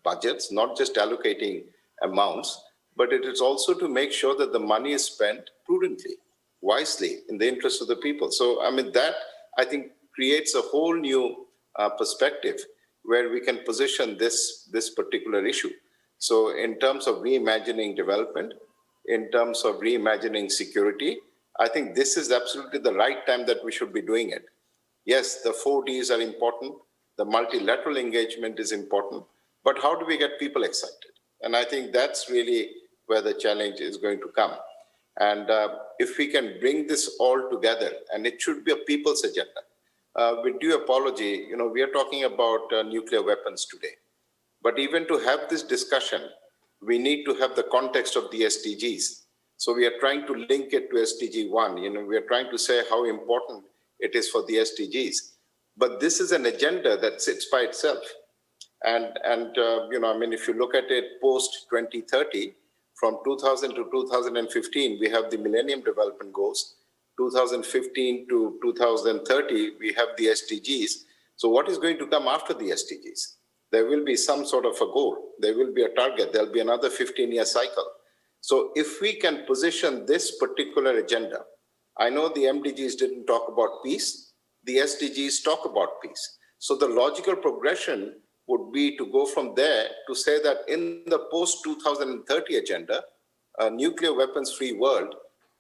budgets, not just allocating amounts, but it is also to make sure that the money is spent prudently, wisely, in the interest of the people. So, that, I think, creates a whole new perspective where we can position this particular issue. So in terms of reimagining development, in terms of reimagining security, I think this is absolutely the right time that we should be doing it. Yes, the 4Ds are important, the multilateral engagement is important, but how do we get people excited? And I think that's really where the challenge is going to come. And if we can bring this all together, and it should be a people's agenda. With due apology, we are talking about nuclear weapons today. But even to have this discussion, we need to have the context of the SDGs. So we are trying to link it to SDG 1. We are trying to say how important it is for the SDGs. But this is an agenda that sits by itself. And if you look at it post 2030, from 2000 to 2015, we have the Millennium Development Goals. 2015 to 2030, we have the SDGs. So what is going to come after the SDGs? There will be some sort of a goal. There will be a target. There'll be another 15-year cycle. So if we can position this particular agenda, I know the MDGs didn't talk about peace. The SDGs talk about peace. So the logical progression would be to go from there to say that in the post-2030 agenda, a nuclear weapons-free world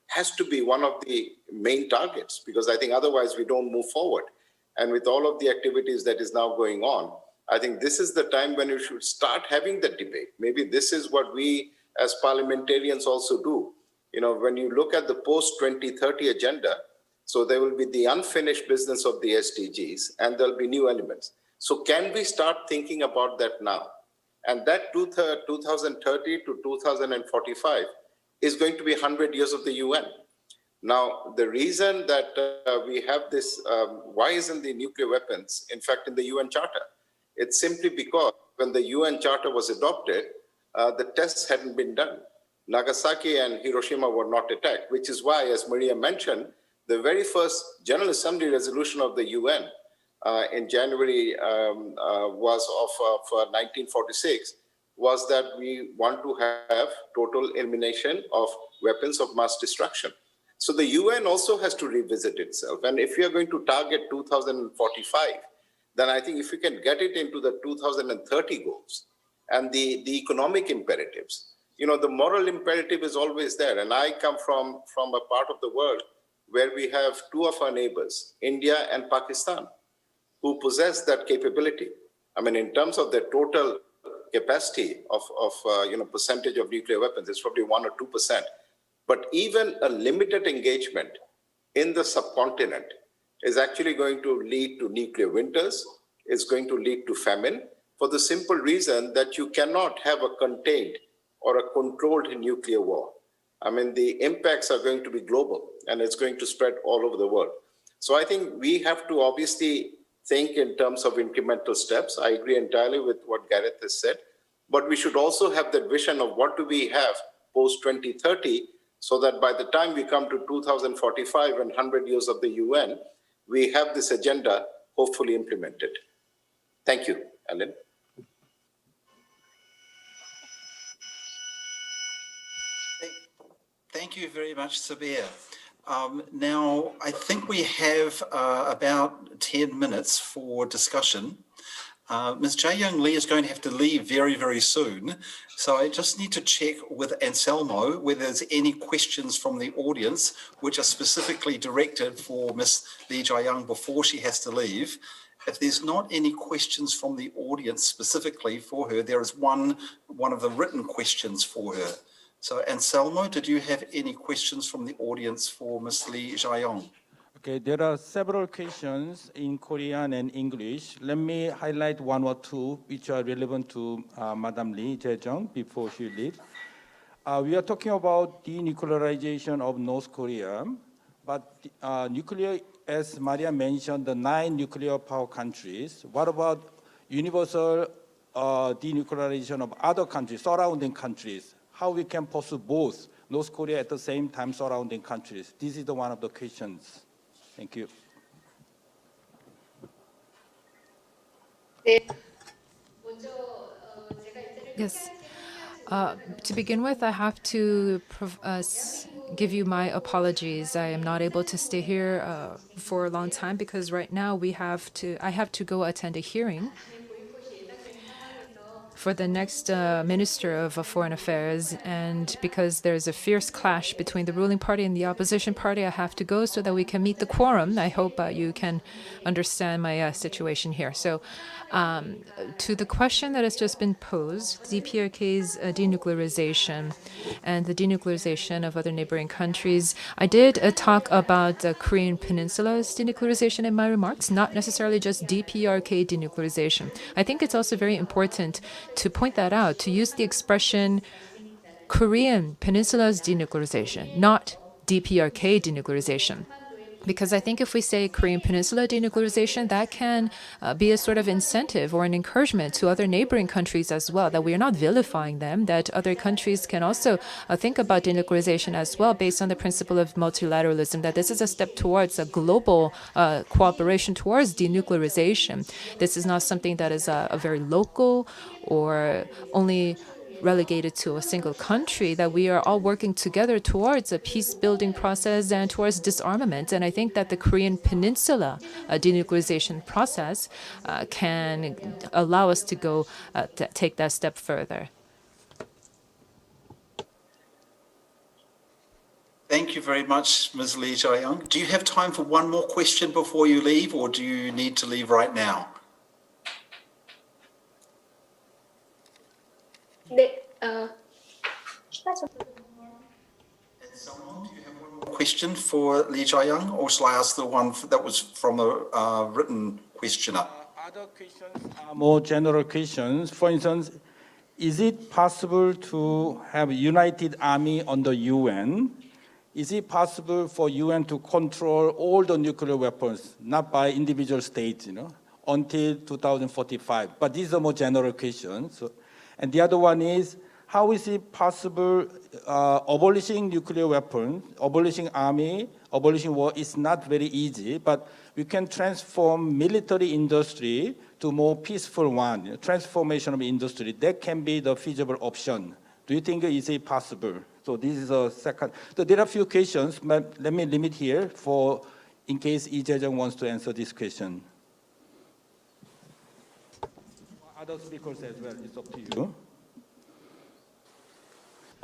has to be one of the main targets, because I think otherwise we don't move forward. And with all of the activities that is now going on, I think this is the time when you should start having the debate. Maybe this is what we as parliamentarians also do. When you look at the post-2030 agenda, so there will be the unfinished business of the SDGs, and there'll be new elements. So can we start thinking about that now? And that 2030 to 2045 is going to be 100 years of the UN. Now, the reason that we have this, why isn't the nuclear weapons, in fact, in the UN Charter? It's simply because when the UN Charter was adopted, the tests hadn't been done. Nagasaki and Hiroshima were not attacked, which is why, as Maria mentioned, the very first General Assembly resolution of the UN in January was of 1946, was that we want to have total elimination of weapons of mass destruction. So the UN also has to revisit itself. And if we are going to target 2045, then I think if we can get it into the 2030 goals and the economic imperatives, the moral imperative is always there. And I come from a part of the world where we have two of our neighbors, India and Pakistan, who possess that capability. I mean, in terms of the total capacity of percentage of nuclear weapons, it's probably 1 or 2%. But even a limited engagement in the subcontinent is actually going to lead to nuclear winters, is going to lead to famine, for the simple reason that you cannot have a contained or a controlled nuclear war. I mean, the impacts are going to be global and it's going to spread all over the world. So I think we have to obviously think in terms of incremental steps. I agree entirely with what Gareth has said, but we should also have that vision of what do we have post-2030, so that by the time we come to 2045 and 100 years of the UN, we have this agenda hopefully implemented. Thank you, Alan. Thank you very much, Sabir. Now, I think we have about 10 minutes for discussion. Ms. Jae-Young Lee is going to have to leave very, very soon. So I just need to check with Anselmo whether there's any questions from the audience which are specifically directed for Ms. Lee Jae-Young before she has to leave. If there's not any questions from the audience specifically for her, there is one of the written questions for her. So Anselmo, did you have any questions from the audience for Ms. Lee Jae-Young? Okay, there are several questions in Korean and English. Let me highlight one or two which are relevant to Madam Lee Jae-Young before she leaves. We are talking about denuclearization of North Korea, but nuclear, as Maria mentioned, the 9 nuclear power countries. What about universal denuclearization of other countries, surrounding countries? How we can pursue both North Korea at the same time surrounding countries? This is one of the questions. Thank you. Yes. To begin with, I have to give you my apologies. I am not able to stay here for a long time because right now I have to go attend a hearing for the next Minister of Foreign Affairs, and because there's a fierce clash between the ruling party and the opposition party, I have to go so that we can meet the quorum. I hope you can understand my situation here. So to the question that has just been posed, DPRK's denuclearization and the denuclearization of other neighboring countries, I did talk about the Korean Peninsula's denuclearization in my remarks, not necessarily just DPRK denuclearization. I think it's also very important to point that out, to use the expression Korean Peninsula's denuclearization, not DPRK denuclearization. Because I think if we say Korean Peninsula denuclearization, that can be a sort of incentive or an encouragement to other neighboring countries as well, that we are not vilifying them, that other countries can also think about denuclearization as well based on the principle of multilateralism, that this is a step towards a global cooperation towards denuclearization. This is not something that is a very local or only relegated to a single country, that we are all working together towards a peace-building process and towards disarmament. And I think that the Korean Peninsula denuclearization process can allow us to go take that step further. Thank you very much, Ms. Lee Jae-Young. Do you have time for one more question before you leave, or do you need to leave right now? Question for Lee Jae-Young, or shall I ask the one that was from a written questioner? Other questions are more general questions. For instance, is it possible to have a united army under UN? Is it possible for UN to control all the nuclear weapons, not by individual states, until 2045? But these are more general questions. And the other one is, how is it possible abolishing nuclear weapons, abolishing army, abolishing war is not very easy, but we can transform military industry to more peaceful one, transformation of industry. That can be the feasible option. Do you think is it possible? So this is a second. So there are a few questions, but let me limit here for in case Lee Jae-jung wants to answer this question. Other speakers as well, it's up to you.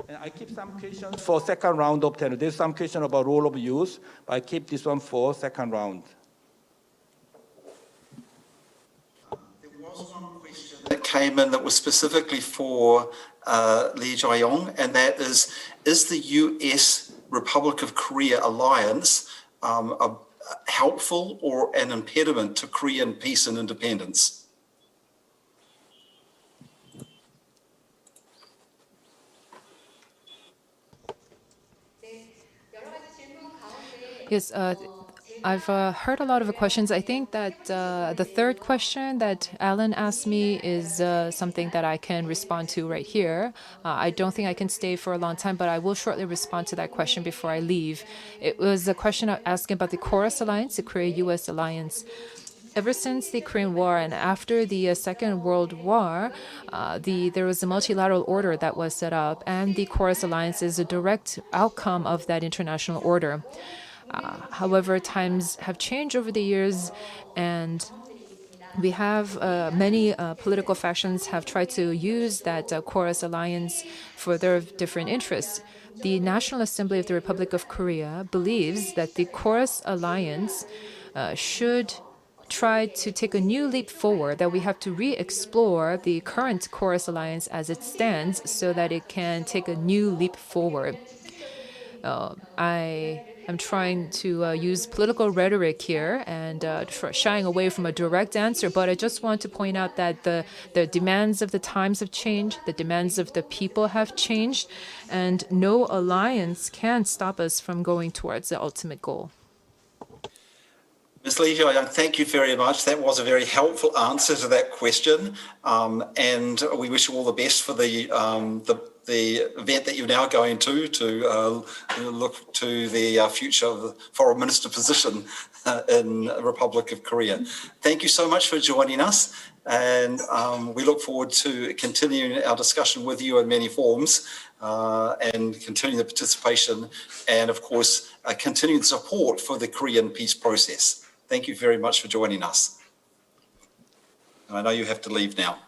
And I keep some questions for second round of panel. There's some question about role of youth, but I keep this one for second round. There was one question that came in that was specifically for Lee Jae-yong, and that is the US Republic of Korea alliance helpful or an impediment to Korean peace and independence? Yes, I've heard a lot of questions. I think that the third question that Alan asked me is something that I can respond to right here. I don't think I can stay for a long time, but I will shortly respond to that question before I leave. It was a question asking about the Chorus Alliance, the Korea-US alliance. Ever since the Korean War and after the Second World War, there was a multilateral order that was set up, and the Chorus Alliance is a direct outcome of that international order. However, times have changed over the years, and we have many political factions have tried to use that Chorus Alliance for their different interests. The National Assembly of the Republic of Korea believes that the Chorus Alliance should try to take a new leap forward, that we have to re-explore the current Chorus Alliance as it stands so that it can take a new leap forward. I am trying to use political rhetoric here and shying away from a direct answer, but I just want to point out that the demands of the times have changed, the demands of the people have changed, and no alliance can stop us from going towards the ultimate goal. Ms. Lee Jae-yong, thank you very much. That was a very helpful answer to that question, and we wish you all the best for the event that you're now going to look to the future of the foreign minister position in the Republic of Korea. Thank you so much for joining us, and we look forward to continuing our discussion with you in many forms and continuing the participation and, of course, continuing support for the Korean peace process. Thank you very much for joining us. I know you have to leave now.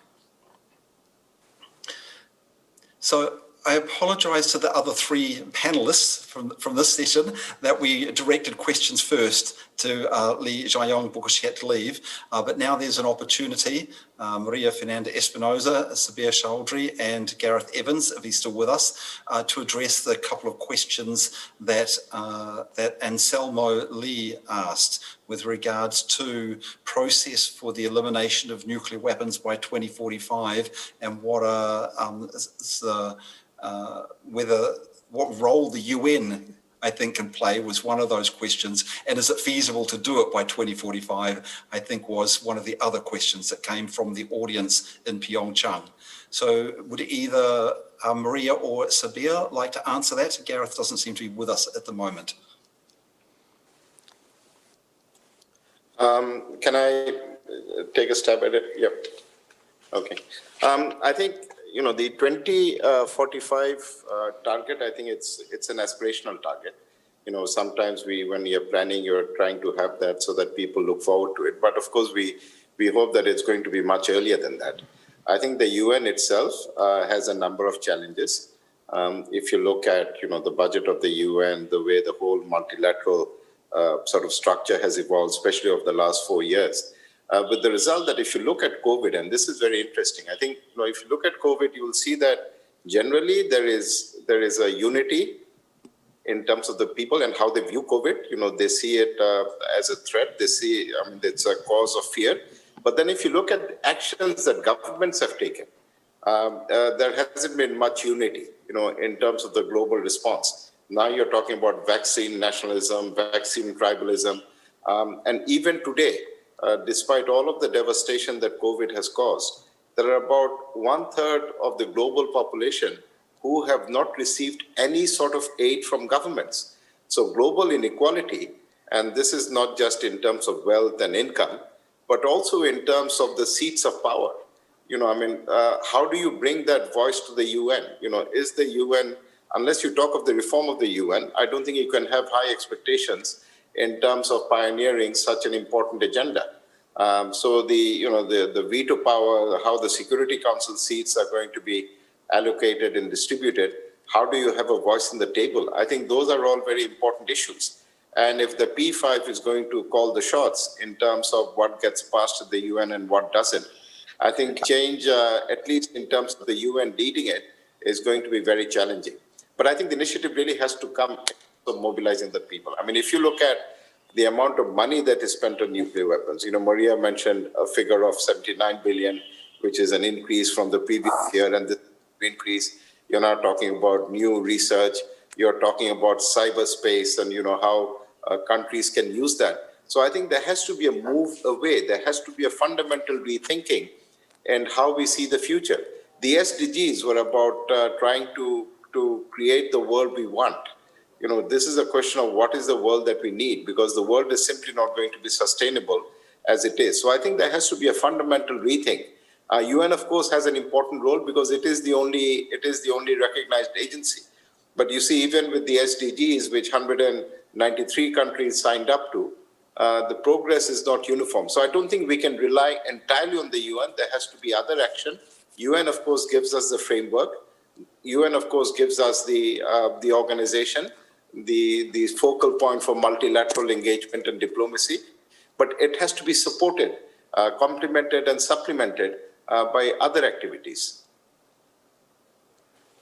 So I apologise to the other three panellists from this session that we directed questions first to Lee Jae-yong because she had to leave. But now there's an opportunity. Maria Fernanda Espinosa, Sabir Chowdhury and Gareth Evans, if he's still with us, to address the couple of questions that Anselmo Lee asked with regards to process for the elimination of nuclear weapons by 2045 and what role the UN, I think, can play was one of those questions. And is it feasible to do it by 2045, I think was one of the other questions that came from the audience in Pyeongchang. So would either Maria or Sabir like to answer that? Gareth doesn't seem to be with us at the moment. Can I take a stab at it? Yep. Okay. I think, you know, the 2045 target, I think it's an aspirational target. You know, sometimes when you're planning, you're trying to have that so that people look forward to it. But of course, we hope that it's going to be much earlier than that. I think the UN itself has a number of challenges. If you look at, you know, the budget of the UN, the way the whole multilateral sort of structure has evolved, especially over the last 4 years. With the result that if you look at COVID, and this is very interesting, I think, you know, if you look at COVID, you will see that generally there is a unity in terms of the people and how they view COVID. You know, they see it as a threat. They see, I mean, it's a cause of fear. But then if you look at actions that governments have taken, there hasn't been much unity, you know, in terms of the global response. Now you're talking about vaccine nationalism, vaccine tribalism, and even today, despite all of the devastation that COVID has caused, there are about 1/3 of the global population who have not received any sort of aid from governments. So global inequality, and this is not just in terms of wealth and income, but also in terms of the seats of power. How do you bring that voice to the UN? Is the UN, unless you talk of the reform of the UN, I don't think you can have high expectations in terms of pioneering such an important agenda. So the veto power, how the Security Council seats are going to be allocated and distributed, how do you have a voice in the table? I think those are all very important issues. And if the P5 is going to call the shots in terms of what gets passed at the UN and what doesn't, I think change, at least in terms of the UN leading it, is going to be very challenging. But I think the initiative really has to come from mobilizing the people. I mean, if you look at the amount of money that is spent on nuclear weapons, Maria mentioned a figure of 79 billion, which is an increase from the previous year. And this increase, you're now talking about new research, you're talking about cyberspace and, how countries can use that. So I think there has to be a move away. There has to be a fundamental rethinking in how we see the future. The SDGs were about trying to create the world we want. This is a question of what is the world that we need, because the world is simply not going to be sustainable as it is. So I think there has to be a fundamental rethink. UN, of course, has an important role because it is the only recognized agency. But you see, even with the SDGs, which 193 countries signed up to, the progress is not uniform. So I don't think we can rely entirely on the UN. There has to be other action. UN, of course, gives us the framework. UN, of course, gives us the organization, the focal point for multilateral engagement and diplomacy. But it has to be supported, complemented and supplemented by other activities.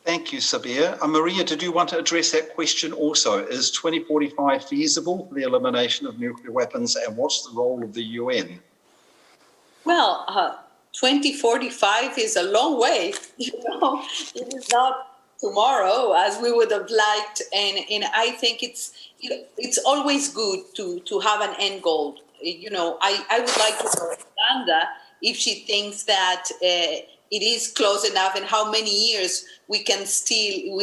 Thank you, Sabir. Maria, did you want to address that question also? Is 2045 feasible for the elimination of nuclear weapons, and what's the role of the UN? Well, 2045 is a long way. It is not tomorrow as we would have liked, and I think it's always good to have an end goal. I would like to know Amanda if she thinks that it is close enough and how many years we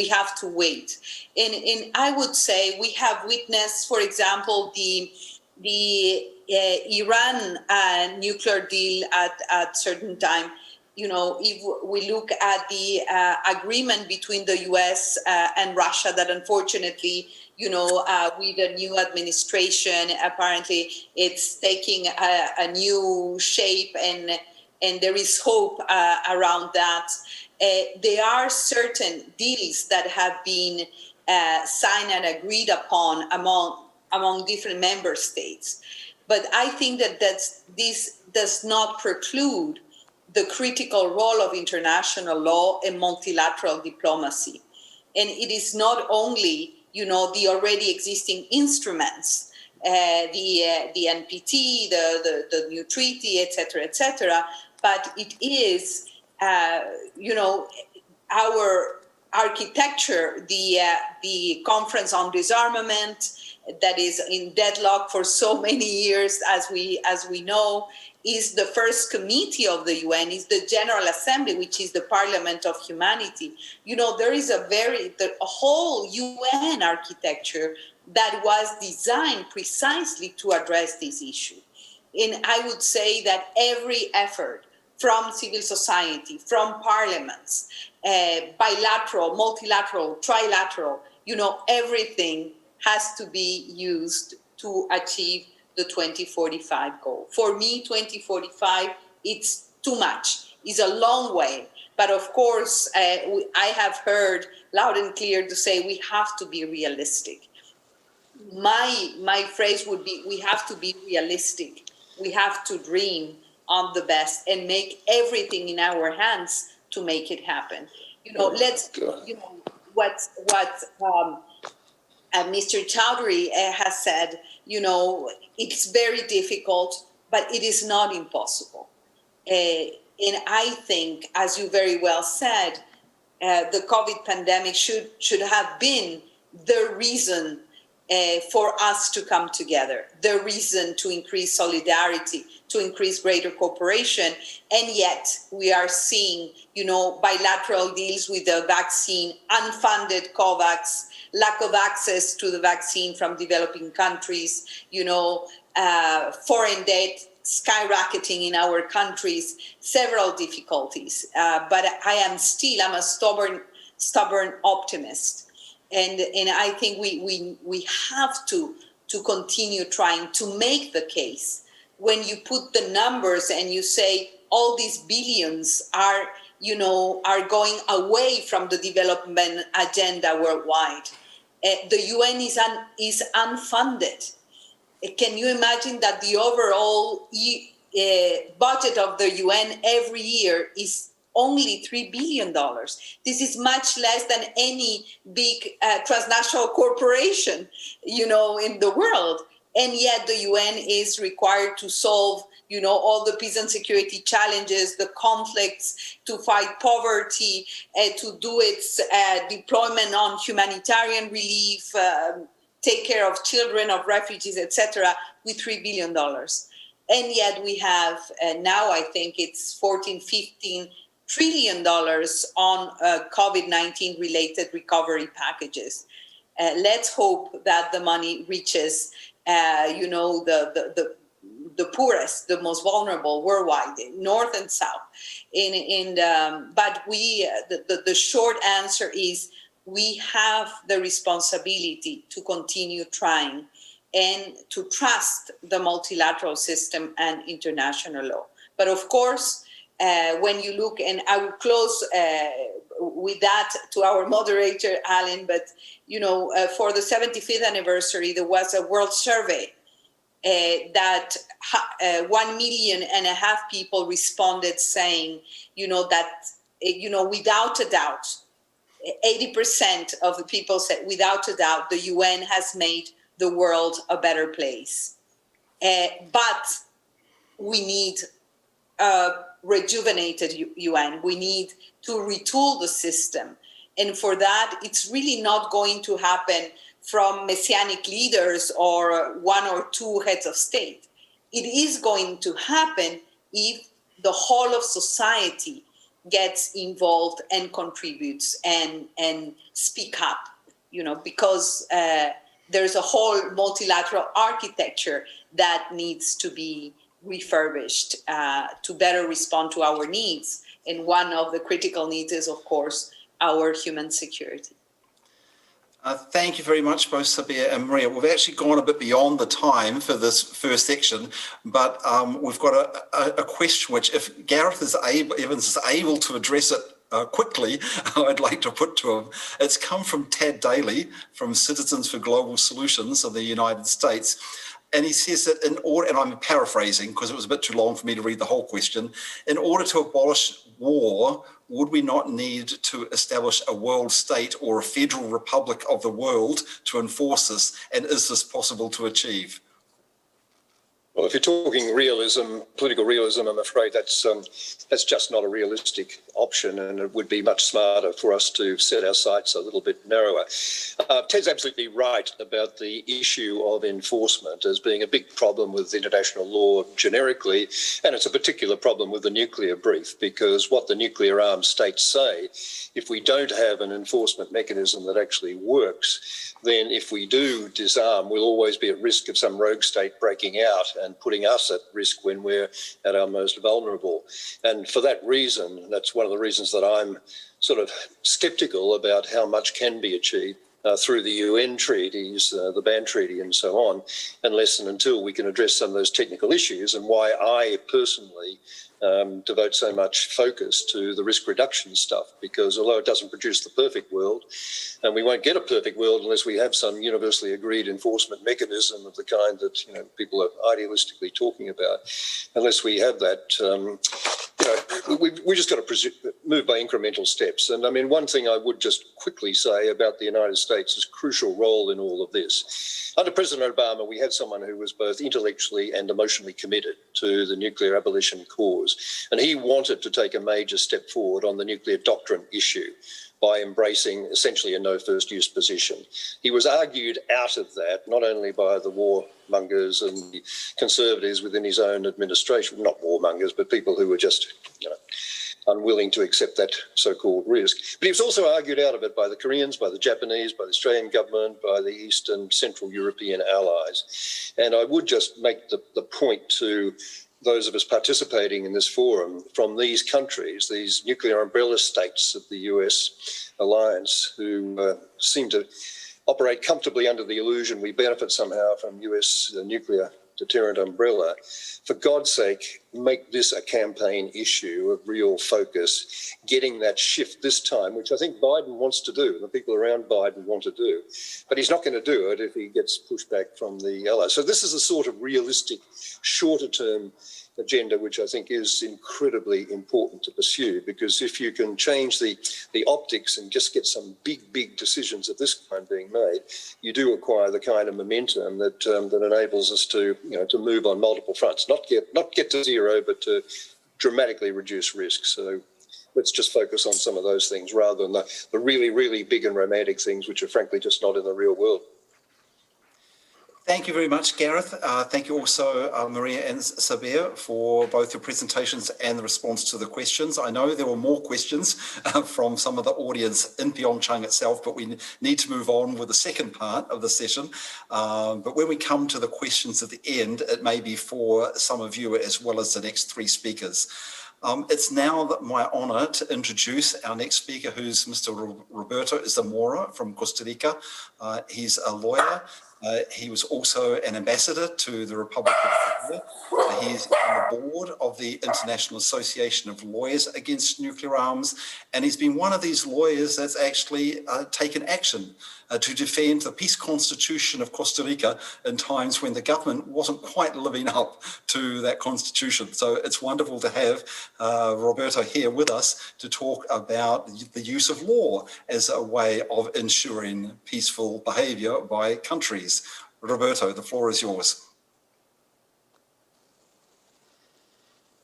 have to wait. And I would say we have witnessed, for example, the Iran nuclear deal at certain time. If we look at the agreement between the US and Russia that unfortunately, with a new administration, apparently it's taking a new shape and there is hope around that. There are certain deals that have been signed and agreed upon among different member states. But I think that this does not preclude the critical role of international law and multilateral diplomacy. And it is not only, the already existing instruments, the NPT, the new treaty, et cetera, but it is, our architecture, the Conference on Disarmament that is in deadlock for so many years, as we know, is the first committee of the UN, is the General Assembly, which is the Parliament of Humanity. There is a whole UN architecture that was designed precisely to address this issue. And I would say that every effort from civil society, from parliaments, bilateral, multilateral, trilateral, everything has to be used to achieve the 2045 goal. For me, 2045, it's too much. It's a long way. But of course, I have heard loud and clear to say we have to be realistic. My phrase would be, we have to be realistic. We have to dream of the best and make everything in our hands to make it happen. What Mr. Chowdhury has said, it's very difficult, but it is not impossible. And I think, as you very well said, the COVID pandemic should have been the reason for us to come together, the reason to increase solidarity, to increase greater cooperation. And yet we are seeing, bilateral deals with the vaccine, unfunded COVAX, lack of access to the vaccine from developing countries, foreign debt skyrocketing in our countries, several difficulties. But I'm a stubborn optimist. And I think we have to continue trying to make the case. When you put the numbers and you say all these billions are going away from the development agenda worldwide, the UN is unfunded. Can you imagine that the overall budget of the UN every year is only $3 billion? This is much less than any big transnational corporation, in the world. And yet the UN is required to solve, all the peace and security challenges, the conflicts, to fight poverty, to do its deployment on humanitarian relief, take care of children, of refugees, etc., with $3 billion. And yet we have now, I think it's 14-15 trillion on COVID-19 related recovery packages. Let's hope that the money reaches, the poorest, the most vulnerable worldwide, north and south. But the short answer is we have the responsibility to continue trying and to trust the multilateral system and international law. But of course, when you look, and I will close with that to our moderator, Alan, but, for the 75th anniversary, there was a world survey that 1.5 million people responded saying, that, without a doubt, 80% of the people said, without a doubt, the UN has made the world a better place. But we need a rejuvenated UN. We need to retool the system. And for that, it's really not going to happen from messianic leaders or one or two heads of state. It is going to happen if the whole of society gets involved and contributes and speak up, because there's a whole multilateral architecture that needs to be refurbished to better respond to our needs. And one of the critical needs is, of course, our human security. Thank you very much, both Sabia and Maria. We've actually gone a bit beyond the time for this first section, but we've got a question which, if Gareth Evans is able to address it quickly, I'd like to put to him. It's come from Tad Daly from Citizens for Global Solutions of the United States. And he says that in order, and I'm paraphrasing because it was a bit too long for me to read the whole question, in order to abolish war, would we not need to establish a world state or a federal republic of the world to enforce this? And is this possible to achieve? Well, if you're talking realism, political realism, I'm afraid that's just not a realistic option, and it would be much smarter for us to set our sights a little bit narrower. Ted's absolutely right about the issue of enforcement as being a big problem with international law generically, and it's a particular problem with the nuclear brief, because what the nuclear armed states say, if we don't have an enforcement mechanism that actually works, then if we do disarm, we'll always be at risk of some rogue state breaking out and putting us at risk when we're at our most vulnerable. And for that reason, that's one of the reasons that I'm sort of sceptical about how much can be achieved through the UN treaties, the ban treaty and so on, unless and until we can address some of those technical issues, and why I personally devote so much focus to the risk reduction stuff, because although it doesn't produce the perfect world, and we won't get a perfect world unless we have some universally agreed enforcement mechanism of the kind that people are idealistically talking about, unless we have that, we just got to move by incremental steps. And I mean, one thing I would just quickly say about the United States' crucial role in all of this. Under President Obama, we had someone who was both intellectually and emotionally committed to the nuclear abolition cause. And he wanted to take a major step forward on the nuclear doctrine issue. by embracing essentially a no first use position. He was argued out of that, not only by the warmongers and the conservatives within his own administration, not warmongers, but people who were just, unwilling to accept that so-called risk. But he was also argued out of it by the Koreans, by the Japanese, by the Australian government, by the East and Central European allies. And I would just make the point to those of us participating in this forum from these countries, these nuclear umbrella states of the US alliance, who seem to operate comfortably under the illusion we benefit somehow from US nuclear deterrent umbrella. For God's sake, make this a campaign issue of real focus, getting that shift this time, which I think Biden wants to do, and the people around Biden want to do. But he's not going to do it if he gets pushback from the allies. So this is a sort of realistic, shorter-term agenda, which I think is incredibly important to pursue, because if you can change the optics and just get some big decisions of this kind being made, you do acquire the kind of momentum that that enables us to to move on multiple fronts, not get to zero, but to dramatically reduce risk. So let's just focus on some of those things rather than the really big and romantic things, which are frankly just not in the real world. Thank you very much, Gareth. Thank you also, Maria and Sabir, for both your presentations and the response to the questions. I know there were more questions from some of the audience in Pyeongchang itself, but we need to move on with the second part of the session. But when we come to the questions at the end, it may be for some of you as well as the next three speakers. It's now my honor to introduce our next speaker, who's Mr. Roberto Zamora from Costa Rica. He's a lawyer. He was also an ambassador to the Republic of Korea. He's on the board of the International Association of Lawyers Against Nuclear Arms, and he's been one of these lawyers that's actually taken action to defend the peace constitution of Costa Rica in times when the government wasn't quite living up to that constitution. So it's wonderful to have Roberto here with us to talk about the use of law as a way of ensuring peaceful behavior by countries. Roberto, the floor is yours.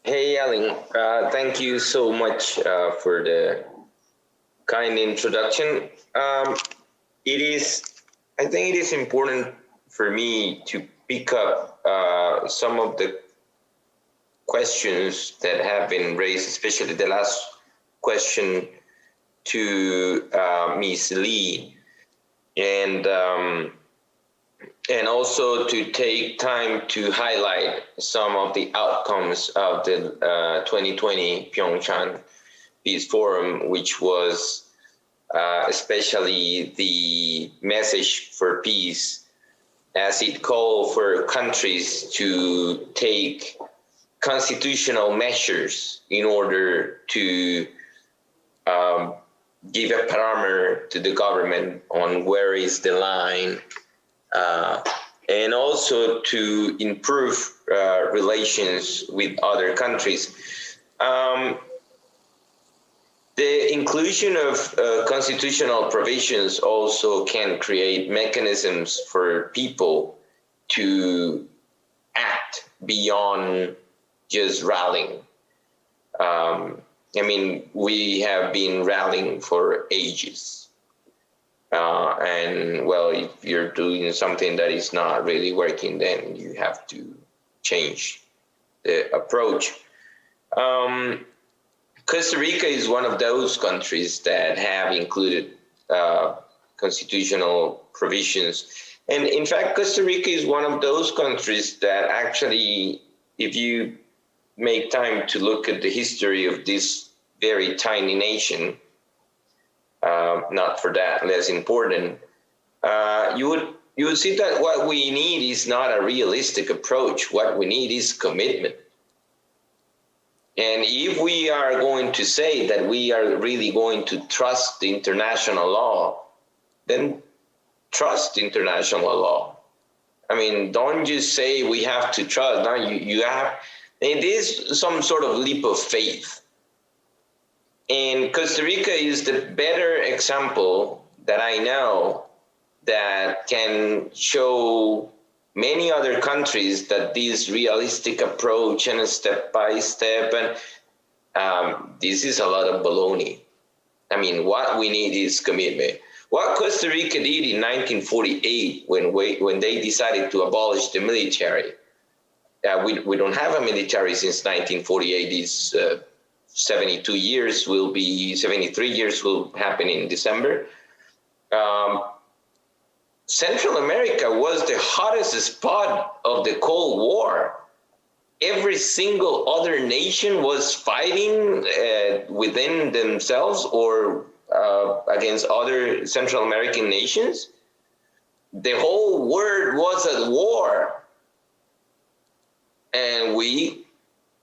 Hey, Alan. Thank you so much for the kind introduction. I think it is important for me to pick up some of the questions that have been raised, especially the last question to Ms. Lee, and also to take time to highlight some of the outcomes of the 2020 Pyeongchang Peace Forum, which was especially the message for peace, as it called for countries to take constitutional measures in order to give a parameter to the government on where is the line, and also to improve relations with other countries. The inclusion of constitutional provisions also can create mechanisms for people to act beyond just rallying. I mean, we have been rallying for ages. And well, if you're doing something that is not really working, then you have to change the approach. Costa Rica is one of those countries that have included constitutional provisions. And in fact, Costa Rica is one of those countries that actually, if you make time to look at the history of this very tiny nation, not for that less important, you would see that what we need is not a realistic approach. What we need is commitment. And if we are going to say that we are really going to trust the international law, then trust international law. I mean, don't just say we have to trust. Now you have, it is some sort of leap of faith. And Costa Rica is the better example that I know that can show many other countries that this realistic approach and a step by step, and this is a lot of baloney. I mean, what we need is commitment. What Costa Rica did in 1948 when they decided to abolish the military. We don't have a military since 1948. These 73 years will happen in December. Central America was the hottest spot of the Cold War. Every single other nation was fighting within themselves or against other Central American nations. The whole world was at war. And we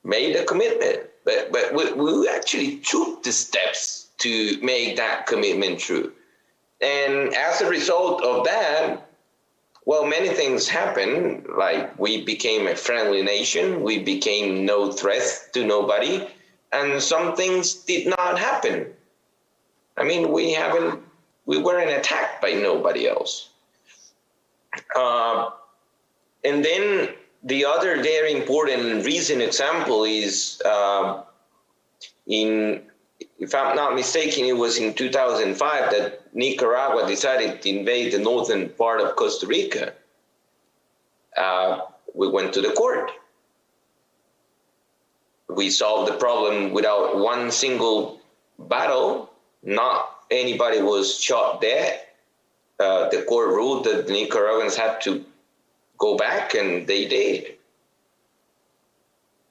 made a commitment, but we actually took the steps to make that commitment true. And as a result of that, well, many things happened. Like we became a friendly nation, we became no threat to nobody, and some things did not happen. I mean, we weren't attacked by nobody else. And then the other very important recent example is if I'm not mistaken, it was in 2005 that Nicaragua decided to invade the northern part of Costa Rica. We went to the court. We solved the problem without one single battle. Not anybody was shot dead. The court ruled that the Nicaraguans had to go back, and they did.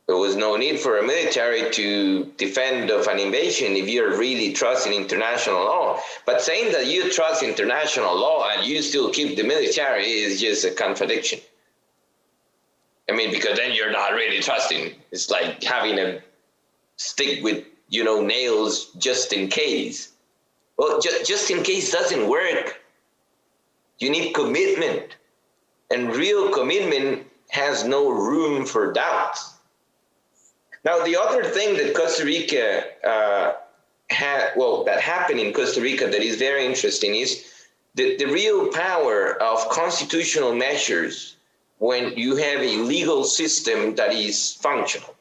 There was no need for a military to defend of an invasion if you're really trusting international law. But saying that you trust international law and you still keep the military is just a contradiction. I mean, because then you're not really trusting. It's like having a stick with, nails just in case. Well, just in case doesn't work. You need commitment. And real commitment has no room for doubt. Now, the other thing that Costa Rica that happened in Costa Rica that is very interesting is the real power of constitutional measures when you have a legal system that is functional.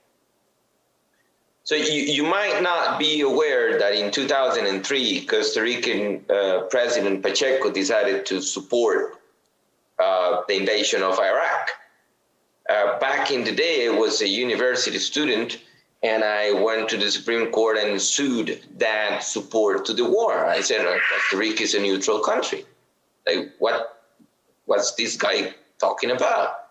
So you might not be aware that in 2003, Costa Rican President Pacheco decided to support the invasion of Iraq. Back in the day, I was a university student, and I went to the Supreme Court and sued that support to the war. I said, Costa Rica is a neutral country. Like, what's this guy talking about?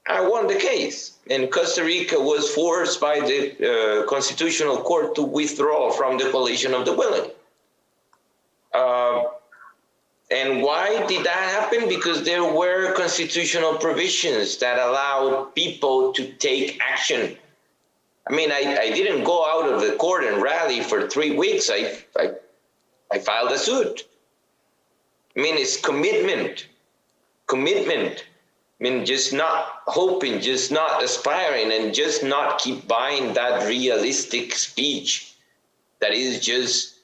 I won the case, and Costa Rica was forced by the Constitutional Court to withdraw from the coalition of the willing. And why did that happen? Because there were constitutional provisions that allowed people to take action. I mean, I didn't go out of the court and rally for 3 weeks. I filed a suit. I mean, it's commitment. I mean, just not hoping, just not aspiring, and just not keep buying that realistic speech that is just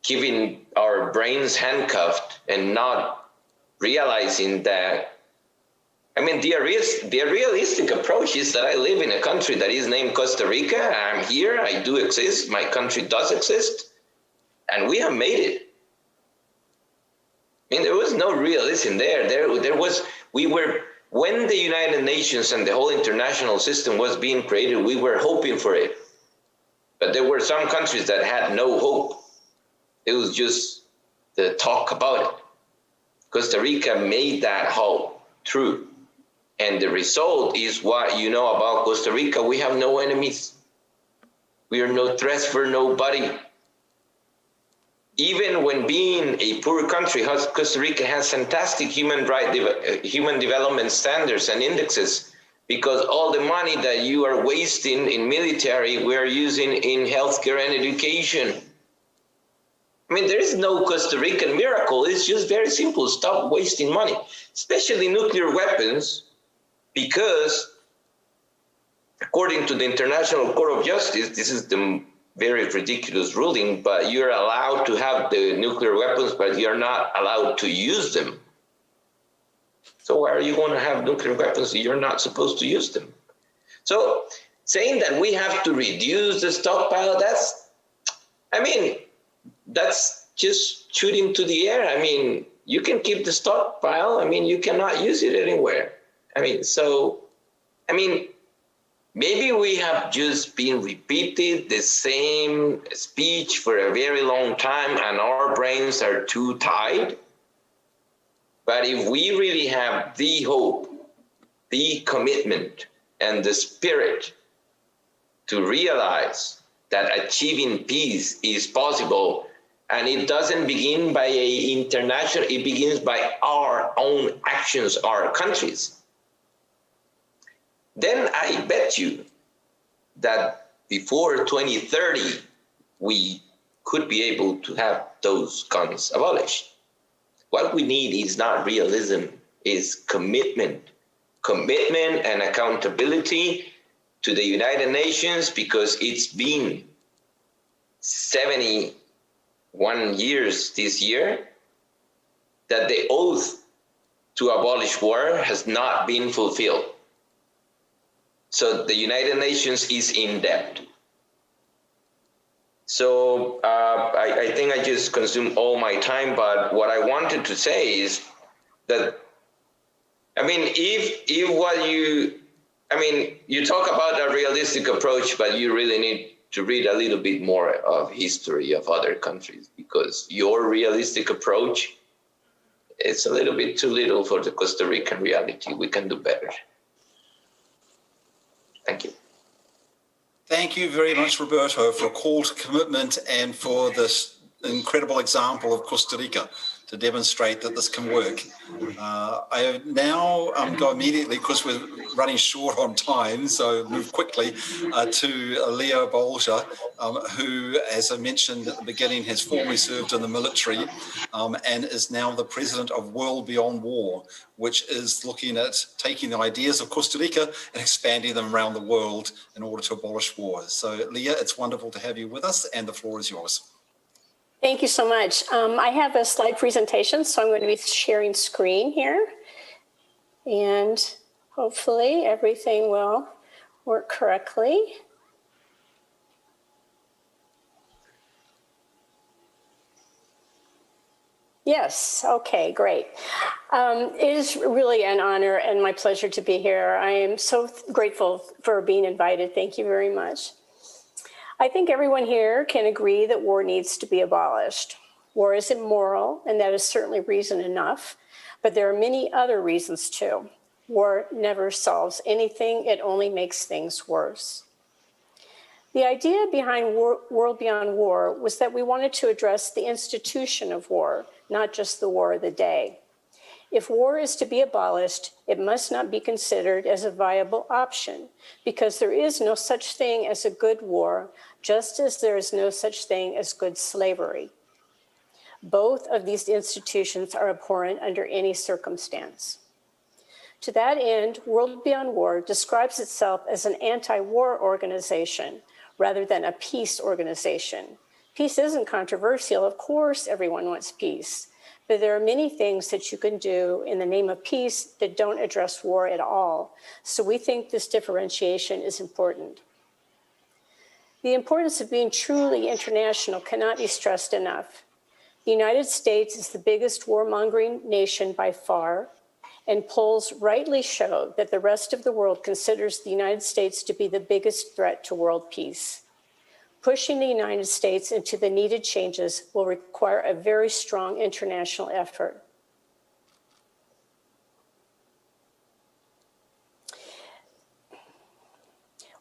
keeping our brains handcuffed and not realizing that. I mean, the realistic approach is that I live in a country that is named Costa Rica. I'm here, I do exist, my country does exist, and we have made it. I mean, there was no realism there. When the United Nations and the whole international system was being created, we were hoping for it. But there were some countries that had no hope. It was just the talk about it. Costa Rica made that hope true. And the result is what you know about Costa Rica. We have no enemies. We are no threats for nobody. Even when being a poor country, Costa Rica has fantastic human development standards and indexes, because all the money that you are wasting in military, we are using in healthcare and education. I mean, there is no Costa Rican miracle. It's just very simple. Stop wasting money, especially nuclear weapons, because according to the International Court of Justice, this is the very ridiculous ruling, but you're allowed to have the nuclear weapons, but you're not allowed to use them. So why are you going to have nuclear weapons if you're not supposed to use them? So saying that we have to reduce the stockpile, that's just shooting to the air. I mean, you can keep the stockpile. I mean, you cannot use it anywhere. Maybe we have just been repeated the same speech for a very long time and our brains are too tired. But if we really have the hope, the commitment, and the spirit to realize that achieving peace is possible, and it doesn't begin by international, it begins by our own actions, our countries, then I bet you that before 2030, we could be able to have those guns abolished. What we need is not realism, is commitment. Commitment and accountability to the United Nations, because it's been 71 years this year that the oath to abolish war has not been fulfilled. So the United Nations is in debt. So I think I just consumed all my time, but what I wanted to say is that, you talk about a realistic approach, but you really need to read a little bit more of history of other countries, because your realistic approach is a little bit too little for the Costa Rican reality. We can do better. Thank you. Thank you very much, Roberto, for a call to commitment and for this incredible example of Costa Rica to demonstrate that this can work. I now go immediately, because we're running short on time, so move quickly to Leo Bulger, who, as I mentioned at the beginning, has formerly served in the military and is now the president of World Beyond War, which is looking at taking the ideas of Costa Rica and expanding them around the world in order to abolish war. So, Leah, it's wonderful to have you with us, and the floor is yours. Thank you so much. I have a slide presentation, so I'm going to be sharing screen here. And hopefully everything will work correctly. Yes, okay, great. It is really an honor and my pleasure to be here. I am so grateful for being invited. Thank you very much. I think everyone here can agree that war needs to be abolished. War is immoral, and that is certainly reason enough, but there are many other reasons too. War never solves anything, it only makes things worse. The idea behind World Beyond War was that we wanted to address the institution of war, not just the war of the day. If war is to be abolished, it must not be considered as a viable option, because there is no such thing as a good war, just as there is no such thing as good slavery. Both of these institutions are abhorrent under any circumstance. To that end, World Beyond War describes itself as an anti-war organization rather than a peace organization. Peace isn't controversial. Of course, everyone wants peace. But there are many things that you can do in the name of peace that don't address war at all. So we think this differentiation is important. The importance of being truly international cannot be stressed enough. The United States is the biggest warmongering nation by far, and polls rightly show that the rest of the world considers the United States to be the biggest threat to world peace. Pushing the United States into the needed changes will require a very strong international effort.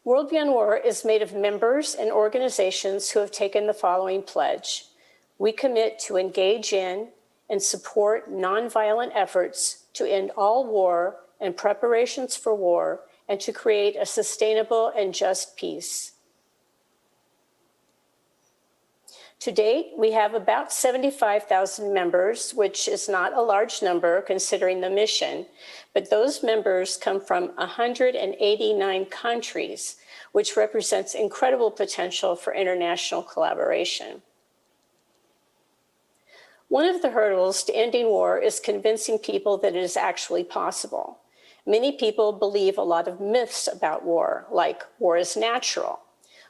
World Beyond War is made of members and organizations who have taken the following pledge. We commit to engage in and support nonviolent efforts to end all war and preparations for war, and to create a sustainable and just peace. To date, we have about 75,000 members, which is not a large number considering the mission, but those members come from 189 countries, which represents incredible potential for international collaboration. One of the hurdles to ending war is convincing people that it is actually possible. Many people believe a lot of myths about war, like war is natural.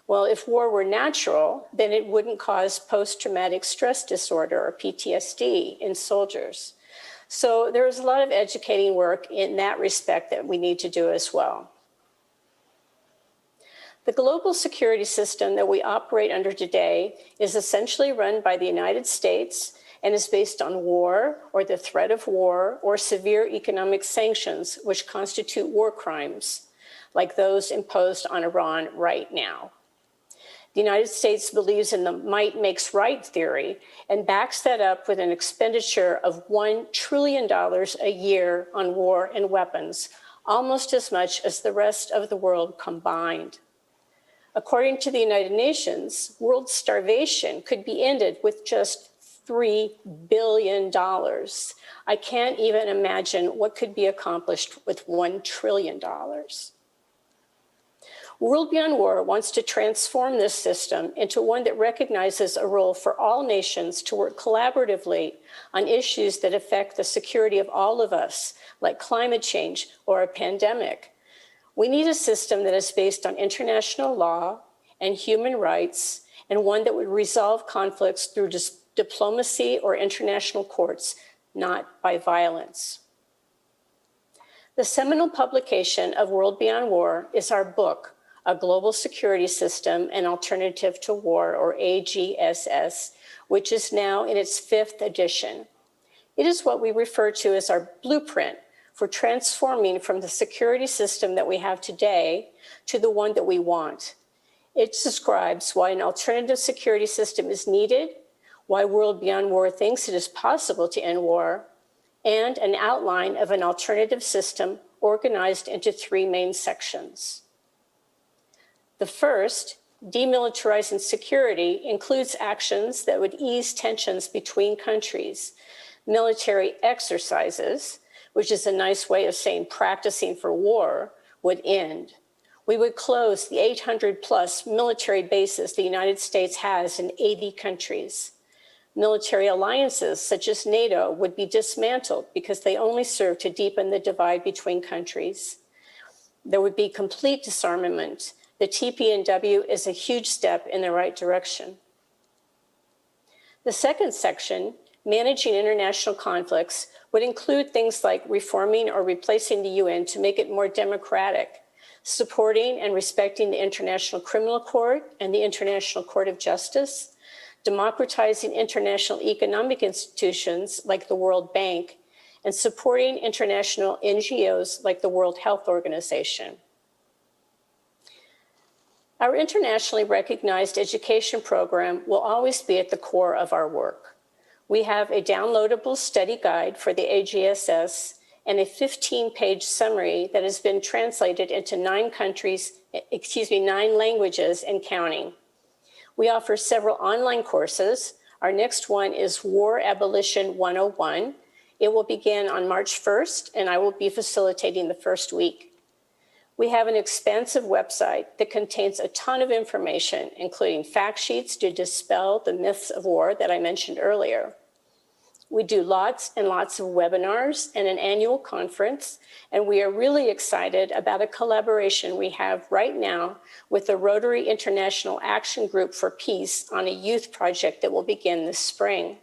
Well, if war were natural, then it wouldn't cause post-traumatic stress disorder or PTSD in soldiers. So there is a lot of educating work in that respect that we need to do as well. The global security system that we operate under today is essentially run by the United States and is based on war or the threat of war or severe economic sanctions, which constitute war crimes, like those imposed on Iran right now. The United States believes in the might makes right theory and backs that up with an expenditure of $1 trillion a year on war and weapons, almost as much as the rest of the world combined. According to the United Nations, world starvation could be ended with just $3 billion. I can't even imagine what could be accomplished with $1 trillion. World Beyond War wants to transform this system into one that recognizes a role for all nations to work collaboratively on issues that affect the security of all of us, like climate change or a pandemic. We need a system that is based on international law and human rights, and one that would resolve conflicts through diplomacy or international courts, not by violence. The seminal publication of World Beyond War is our book, A Global Security System, An Alternative to War, or AGSS, which is now in its 5th edition. It is what we refer to as our blueprint for transforming from the security system that we have today to the one that we want. It describes why an alternative security system is needed, why World Beyond War thinks it is possible to end war, and an outline of an alternative system organized into 3 main sections. The first, Demilitarizing Security, includes actions that would ease tensions between countries, military exercises, which is a nice way of saying practicing for war, would end. We would close the 800+ military bases the United States has in 80 countries. Military alliances such as NATO would be dismantled because they only serve to deepen the divide between countries. There would be complete disarmament. The TPNW is a huge step in the right direction. The second section, Managing International Conflicts, would include things like reforming or replacing the UN to make it more democratic, supporting and respecting the International Criminal Court and the International Court of Justice, democratizing international economic institutions like the World Bank, and supporting international NGOs like the World Health Organization. Our internationally recognized education program will always be at the core of our work. We have a downloadable study guide for the AGSS and a 15-page summary that has been translated into 9 languages and counting. We offer several online courses. Our next one is War Abolition 101. It will begin on March 1st, and I will be facilitating the first week. We have an expansive website that contains a ton of information, including fact sheets to dispel the myths of war that I mentioned earlier. We do lots and lots of webinars and an annual conference, and we are really excited about a collaboration we have right now with the Rotary International Action Group for Peace on a youth project that will begin this spring.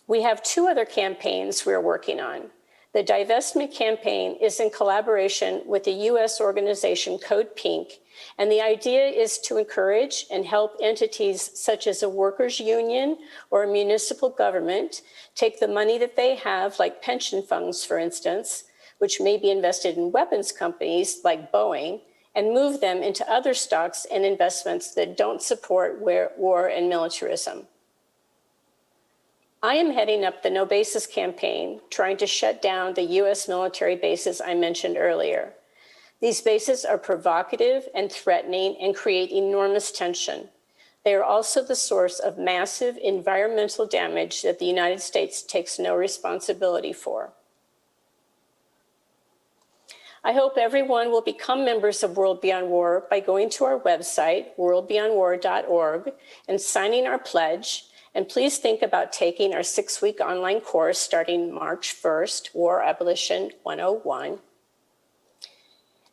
We have 2 other campaigns we're working on. The Divestment Campaign is in collaboration with the US organization Code Pink, and the idea is to encourage and help entities such as a workers' union or a municipal government take the money that they have, like pension funds, for instance, which may be invested in weapons companies like Boeing, and move them into other stocks and investments that don't support war and militarism. I am heading up the No Bases campaign, trying to shut down the US military bases I mentioned earlier. These bases are provocative and threatening and create enormous tension. They are also the source of massive environmental damage that the United States takes no responsibility for. I hope everyone will become members of World Beyond War by going to our website, worldbeyondwar.org, and signing our pledge, And please think about taking our 6-week online course starting March 1st, War Abolition 101.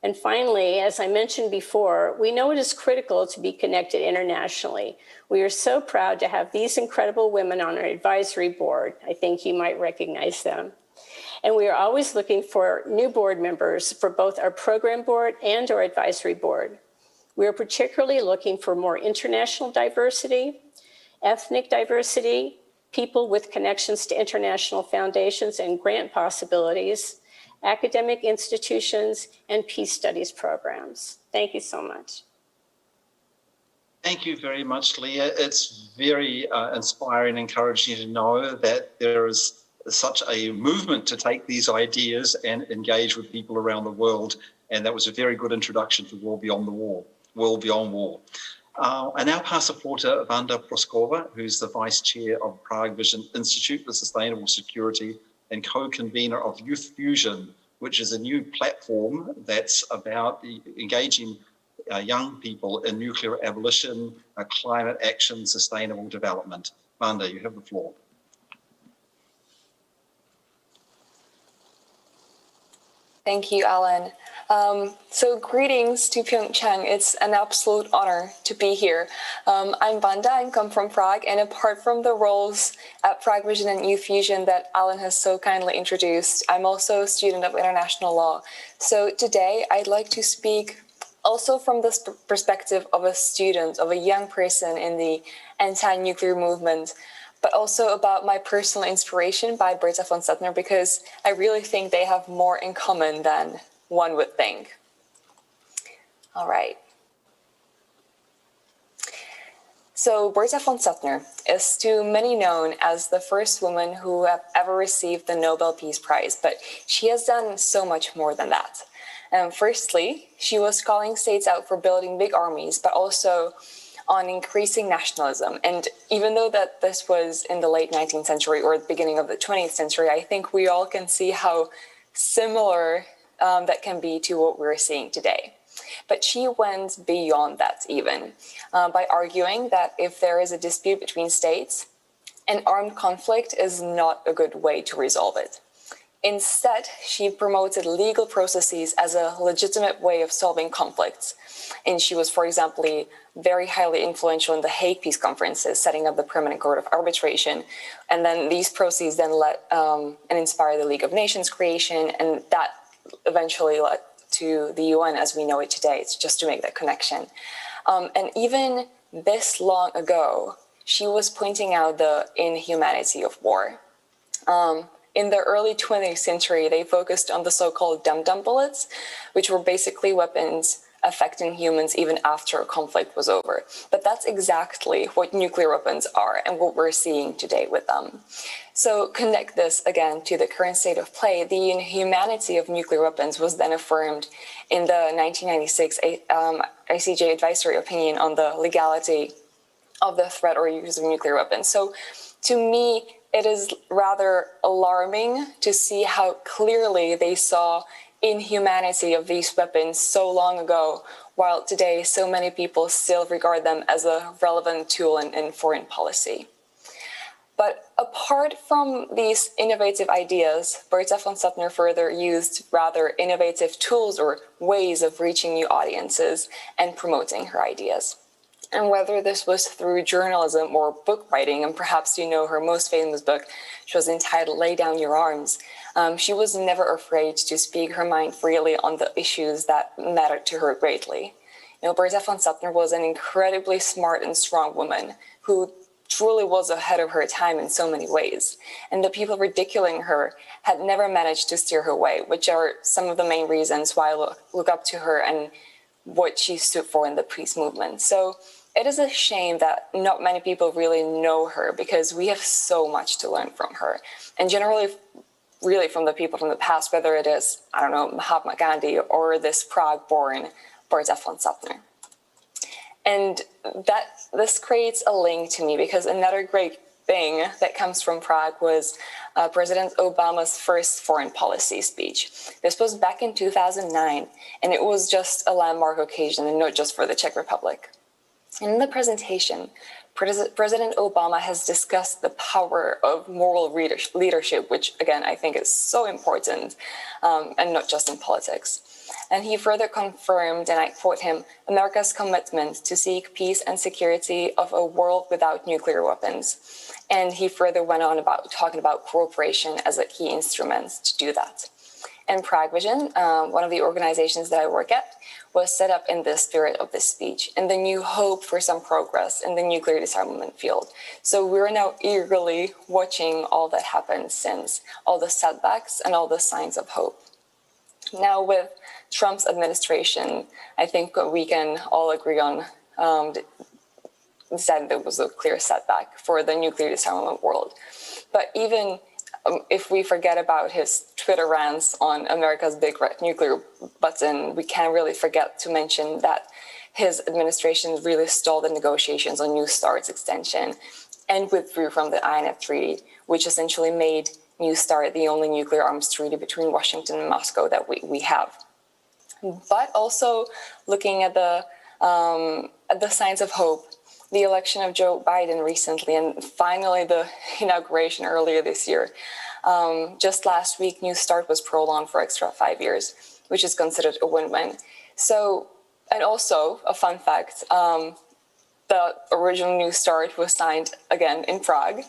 And finally, as I mentioned before, we know it is critical to be connected internationally. We are so proud to have these incredible women on our advisory board. I think you might recognize them. And we are always looking for new board members for both our program board and our advisory board. We are particularly looking for more international diversity, ethnic diversity, people with connections to international foundations and grant possibilities, academic institutions, and peace studies programs. Thank you so much. Thank you very much, Leah. It's very inspiring and encouraging to know that there is such a movement to take these ideas and engage with people around the world. And that was a very good introduction to World Beyond the War, World Beyond War. I now pass the floor to Wanda Proskova, who's the Vice Chair of Prague Vision Institute for Sustainable Security and co-convener of Youth Fusion, which is a new platform that's about engaging young people in nuclear abolition, climate action, sustainable development. Wanda, you have the floor. Thank you, Alan. So greetings to Pyeongchang. It's an absolute honor to be here. I'm Vanda, I come from Prague, and apart from the roles at Prague Vision and Youth Fusion that Alan has so kindly introduced, I'm also a student of international law. So today I'd like to speak also from the perspective of a student, of a young person in the anti-nuclear movement, but also about my personal inspiration by Berta Von Sutner, because I really think they have more in common than one would think. All right. So Berta Von Sutner is to many known as the first woman who have ever received the Nobel Peace Prize, but she has done so much more than that. Firstly, she was calling states out for building big armies, but also on increasing nationalism. And even though that this was in the late 19th century or the beginning of the 20th century, I think we all can see how similar that can be to what we're seeing today. But she went beyond that even by arguing that if there is a dispute between states, an armed conflict is not a good way to resolve it. Instead, she promoted legal processes as a legitimate way of solving conflicts. And she was, for example, very highly influential in the Hague Peace Conferences, setting up the Permanent Court of Arbitration. And then these processes then led and inspired the League of Nations creation, and that eventually led to the UN as we know it today. It's just to make that connection. And even this long ago, she was pointing out the inhumanity of war. In the early 20th century, they focused on the so-called dum-dum bullets, which were basically weapons affecting humans even after a conflict was over. But that's exactly what nuclear weapons are and what we're seeing today with them. So connect this again to the current state of play. The inhumanity of nuclear weapons was then affirmed in the 1996 ICJ advisory opinion on the legality of the threat or use of nuclear weapons. So to me, it is rather alarming to see how clearly they saw inhumanity of these weapons so long ago, while today so many people still regard them as a relevant tool in foreign policy. But apart from these innovative ideas, Berta Von Sutner further used rather innovative tools or ways of reaching new audiences and promoting her ideas. And whether this was through journalism or book writing, and perhaps you know her most famous book, which was entitled Lay Down Your Arms, she was never afraid to speak her mind freely on the issues that mattered to her greatly. You know, Berta Von Sutner was an incredibly smart and strong woman who truly was ahead of her time in so many ways. And the people ridiculing her had never managed to steer her way, which are some of the main reasons why I look up to her and what she stood for in the peace movement. So it is a shame that not many people really know her, because we have so much to learn from her. And generally, really from the people from the past, whether it is, I don't know, Mahatma Gandhi or this Prague-born Berta Von Sutner. And this creates a link to me, because another great thing that comes from Prague was President Obama's first foreign policy speech. This was back in 2009, and it was just a landmark occasion, and not just for the Czech Republic. In the presentation, President Obama has discussed the power of moral leadership, which again, I think is so important, and not just in politics. And he further confirmed, and I quote him, America's commitment to seek peace and security of a world without nuclear weapons. And he further went on about talking about cooperation as a key instrument to do that. And Prague Vision, one of the organizations that I work at, was set up in the spirit of this speech and the new hope for some progress in the nuclear disarmament field. So we're now eagerly watching all that happened since, all the setbacks and all the signs of hope. Now with Trump's administration, I think we can all agree on that there was a clear setback for the nuclear disarmament world. But even if we forget about his Twitter rants on America's big red nuclear button, we can't really forget to mention that his administration really stalled the negotiations on New START's extension and withdrew from the INF Treaty, which essentially made New START the only nuclear arms treaty between Washington and Moscow that we have. But also looking at the signs of hope, the election of Joe Biden recently, and finally the inauguration earlier this year. Just last week, New START was prolonged for extra 5 years, which is considered a win-win. So, and also a fun fact, the original New START was signed again in Prague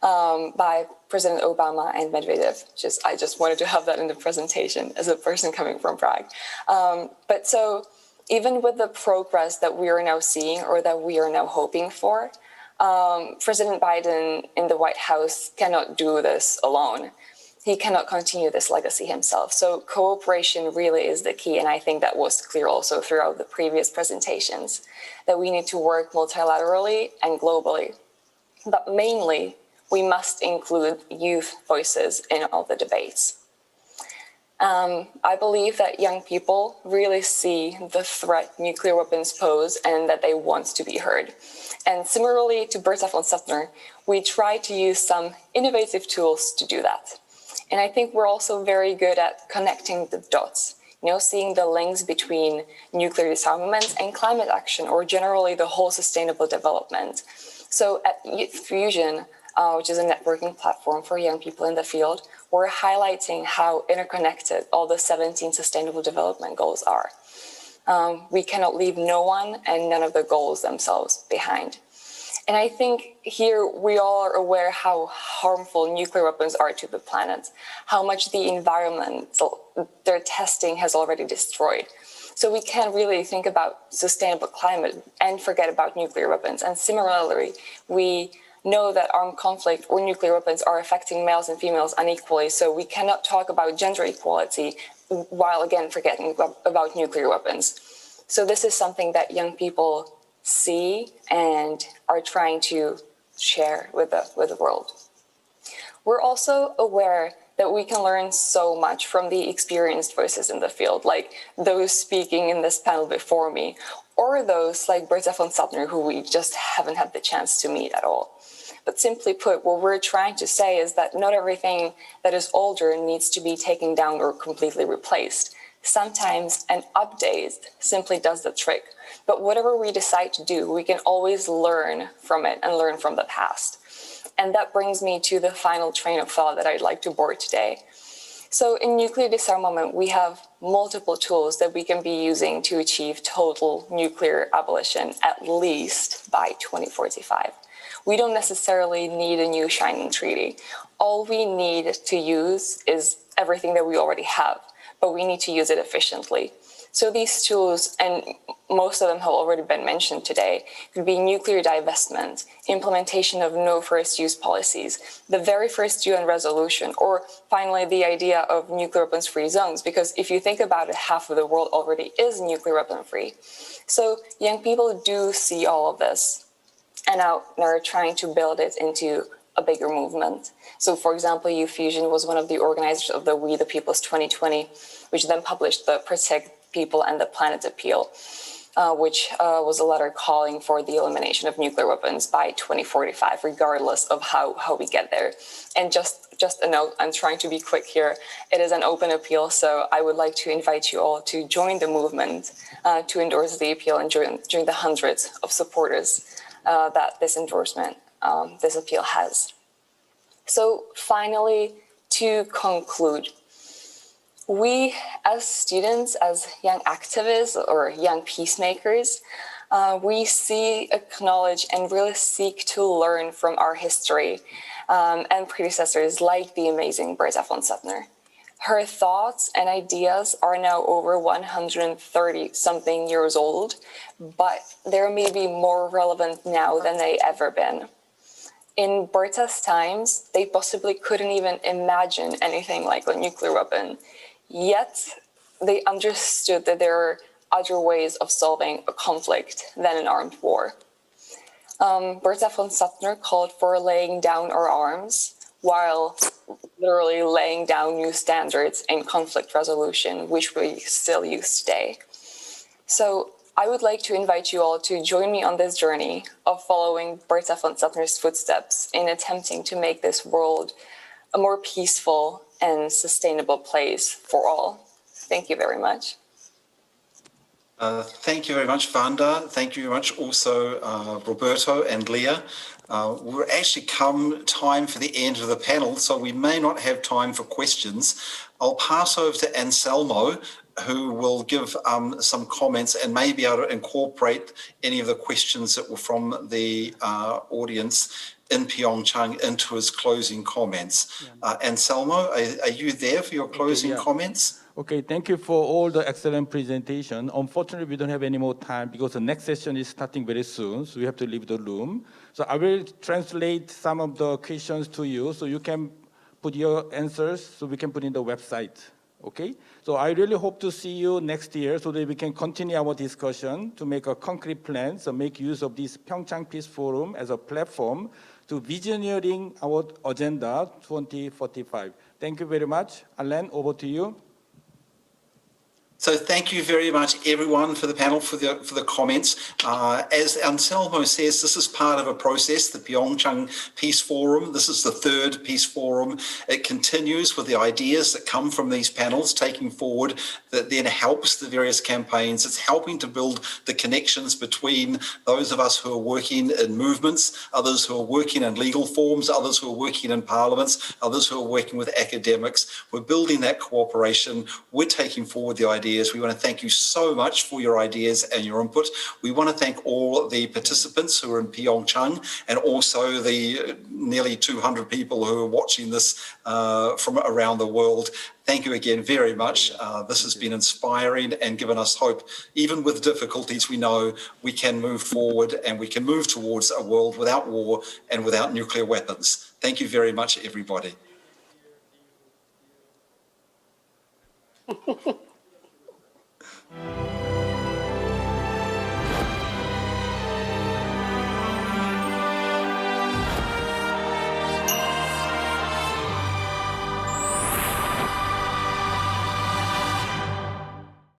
by President Obama and Medvedev. I just wanted to have that in the presentation as a person coming from Prague. But so, even with the progress that we are now seeing or that we are now hoping for, President Biden in the White House cannot do this alone. He cannot continue this legacy himself. So cooperation really is the key. And I think that was clear also throughout the previous presentations, that we need to work multilaterally and globally. But mainly, we must include youth voices in all the debates. I believe that young people really see the threat nuclear weapons pose and that they want to be heard. And similarly to Berta Von Sutner, we try to use some innovative tools to do that. And I think we're also very good at connecting the dots, seeing the links between nuclear disarmament and climate action, or generally the whole sustainable development. So at Youth Fusion, which is a networking platform for young people in the field, we're highlighting how interconnected all the 17 sustainable development goals are. We cannot leave no one and none of the goals themselves behind. And I think here we all are aware how harmful nuclear weapons are to the planet, how much the environment, their testing has already destroyed. So we can't really think about sustainable climate and forget about nuclear weapons. And similarly, we know that armed conflict or nuclear weapons are affecting males and females unequally. So we cannot talk about gender equality while again forgetting about nuclear weapons. So this is something that young people see and are trying to share with the world. We're also aware that we can learn so much from the experienced voices in the field, like those speaking in this panel before me, or those like Berta Von Sutner, who we just haven't had the chance to meet at all. But simply put, what we're trying to say is that not everything that is older needs to be taken down or completely replaced. Sometimes an update simply does the trick. But whatever we decide to do, we can always learn from it and learn from the past. And that brings me to the final train of thought that I'd like to board today. So in nuclear disarmament, we have multiple tools that we can be using to achieve total nuclear abolition, at least by 2045. We don't necessarily need a new shining treaty. All we need to use is everything that we already have, but we need to use it efficiently. So these tools, and most of them have already been mentioned today, could be nuclear divestment, implementation of no first use policies, the very first UN resolution, or finally the idea of nuclear weapons free zones, because if you think about it, half of the world already is nuclear weapon free. So young people do see all of this, and now they're trying to build it into a bigger movement. So for example, Youth Fusion was one of the organizers of the We the People's 2020, which then published the Protect People and the Planet Appeal, which was a letter calling for the elimination of nuclear weapons by 2045, regardless of how we get there. And just a note, I'm trying to be quick here. It is an open appeal, so I would like to invite you all to join the movement, to endorse the appeal and join the hundreds of supporters that this endorsement, this appeal has. So finally, to conclude, we as students, as young activists or young peacemakers, we see, acknowledge, and really seek to learn from our history and predecessors like the amazing Berta Von Sutner. Her thoughts and ideas are now over 130-something years old, but they're maybe more relevant now than they ever been. In Berta's times, they possibly couldn't even imagine anything like a nuclear weapon, yet they understood that there are other ways of solving a conflict than an armed war. Berta Von Sutner called for laying down our arms while literally laying down new standards in conflict resolution, which we still use today. So I would like to invite you all to join me on this journey of following Berta Von Sutner's footsteps in attempting to make this world a more peaceful and sustainable place for all. Thank you very much. Thank you very much, Vanda. Thank you very much also, Roberto and Leah. We're actually come time for the end of the panel, so we may not have time for questions. I'll pass over to Anselmo, who will give some comments and may be able to incorporate any of the questions that were from the audience in Pyeongchang into his closing comments. Anselmo, are you there for your closing comments? Okay, thank you for all the excellent presentation. Unfortunately, we don't have any more time because the next session is starting very soon, so we have to leave the room. So I will translate some of the questions to you so you can put your answers so we can put in the website, okay? So I really hope to see you next year so that we can continue our discussion to make a concrete plan, so make use of this Pyeongchang Peace Forum as a platform to visioneering our agenda 2045. Thank you very much. Alan, over to you. So thank you very much, everyone, for the panel, for the comments. As Anselmo says, this is part of a process, the Pyeongchang Peace Forum. This is the third Peace Forum. It continues with the ideas that come from these panels taking forward that then helps the various campaigns. It's helping to build the connections between those of us who are working in movements, others who are working in legal forms, others who are working in parliaments, others who are working with academics. We're building that cooperation. We're taking forward the ideas. We want to thank you so much for your ideas and your input. We want to thank all the participants who are in Pyeongchang and also the nearly 200 people who are watching this from around the world. Thank you again very much. This has been inspiring and given us hope. Even with difficulties, we know we can move forward and we can move towards a world without war and without nuclear weapons. Thank you very much, everybody.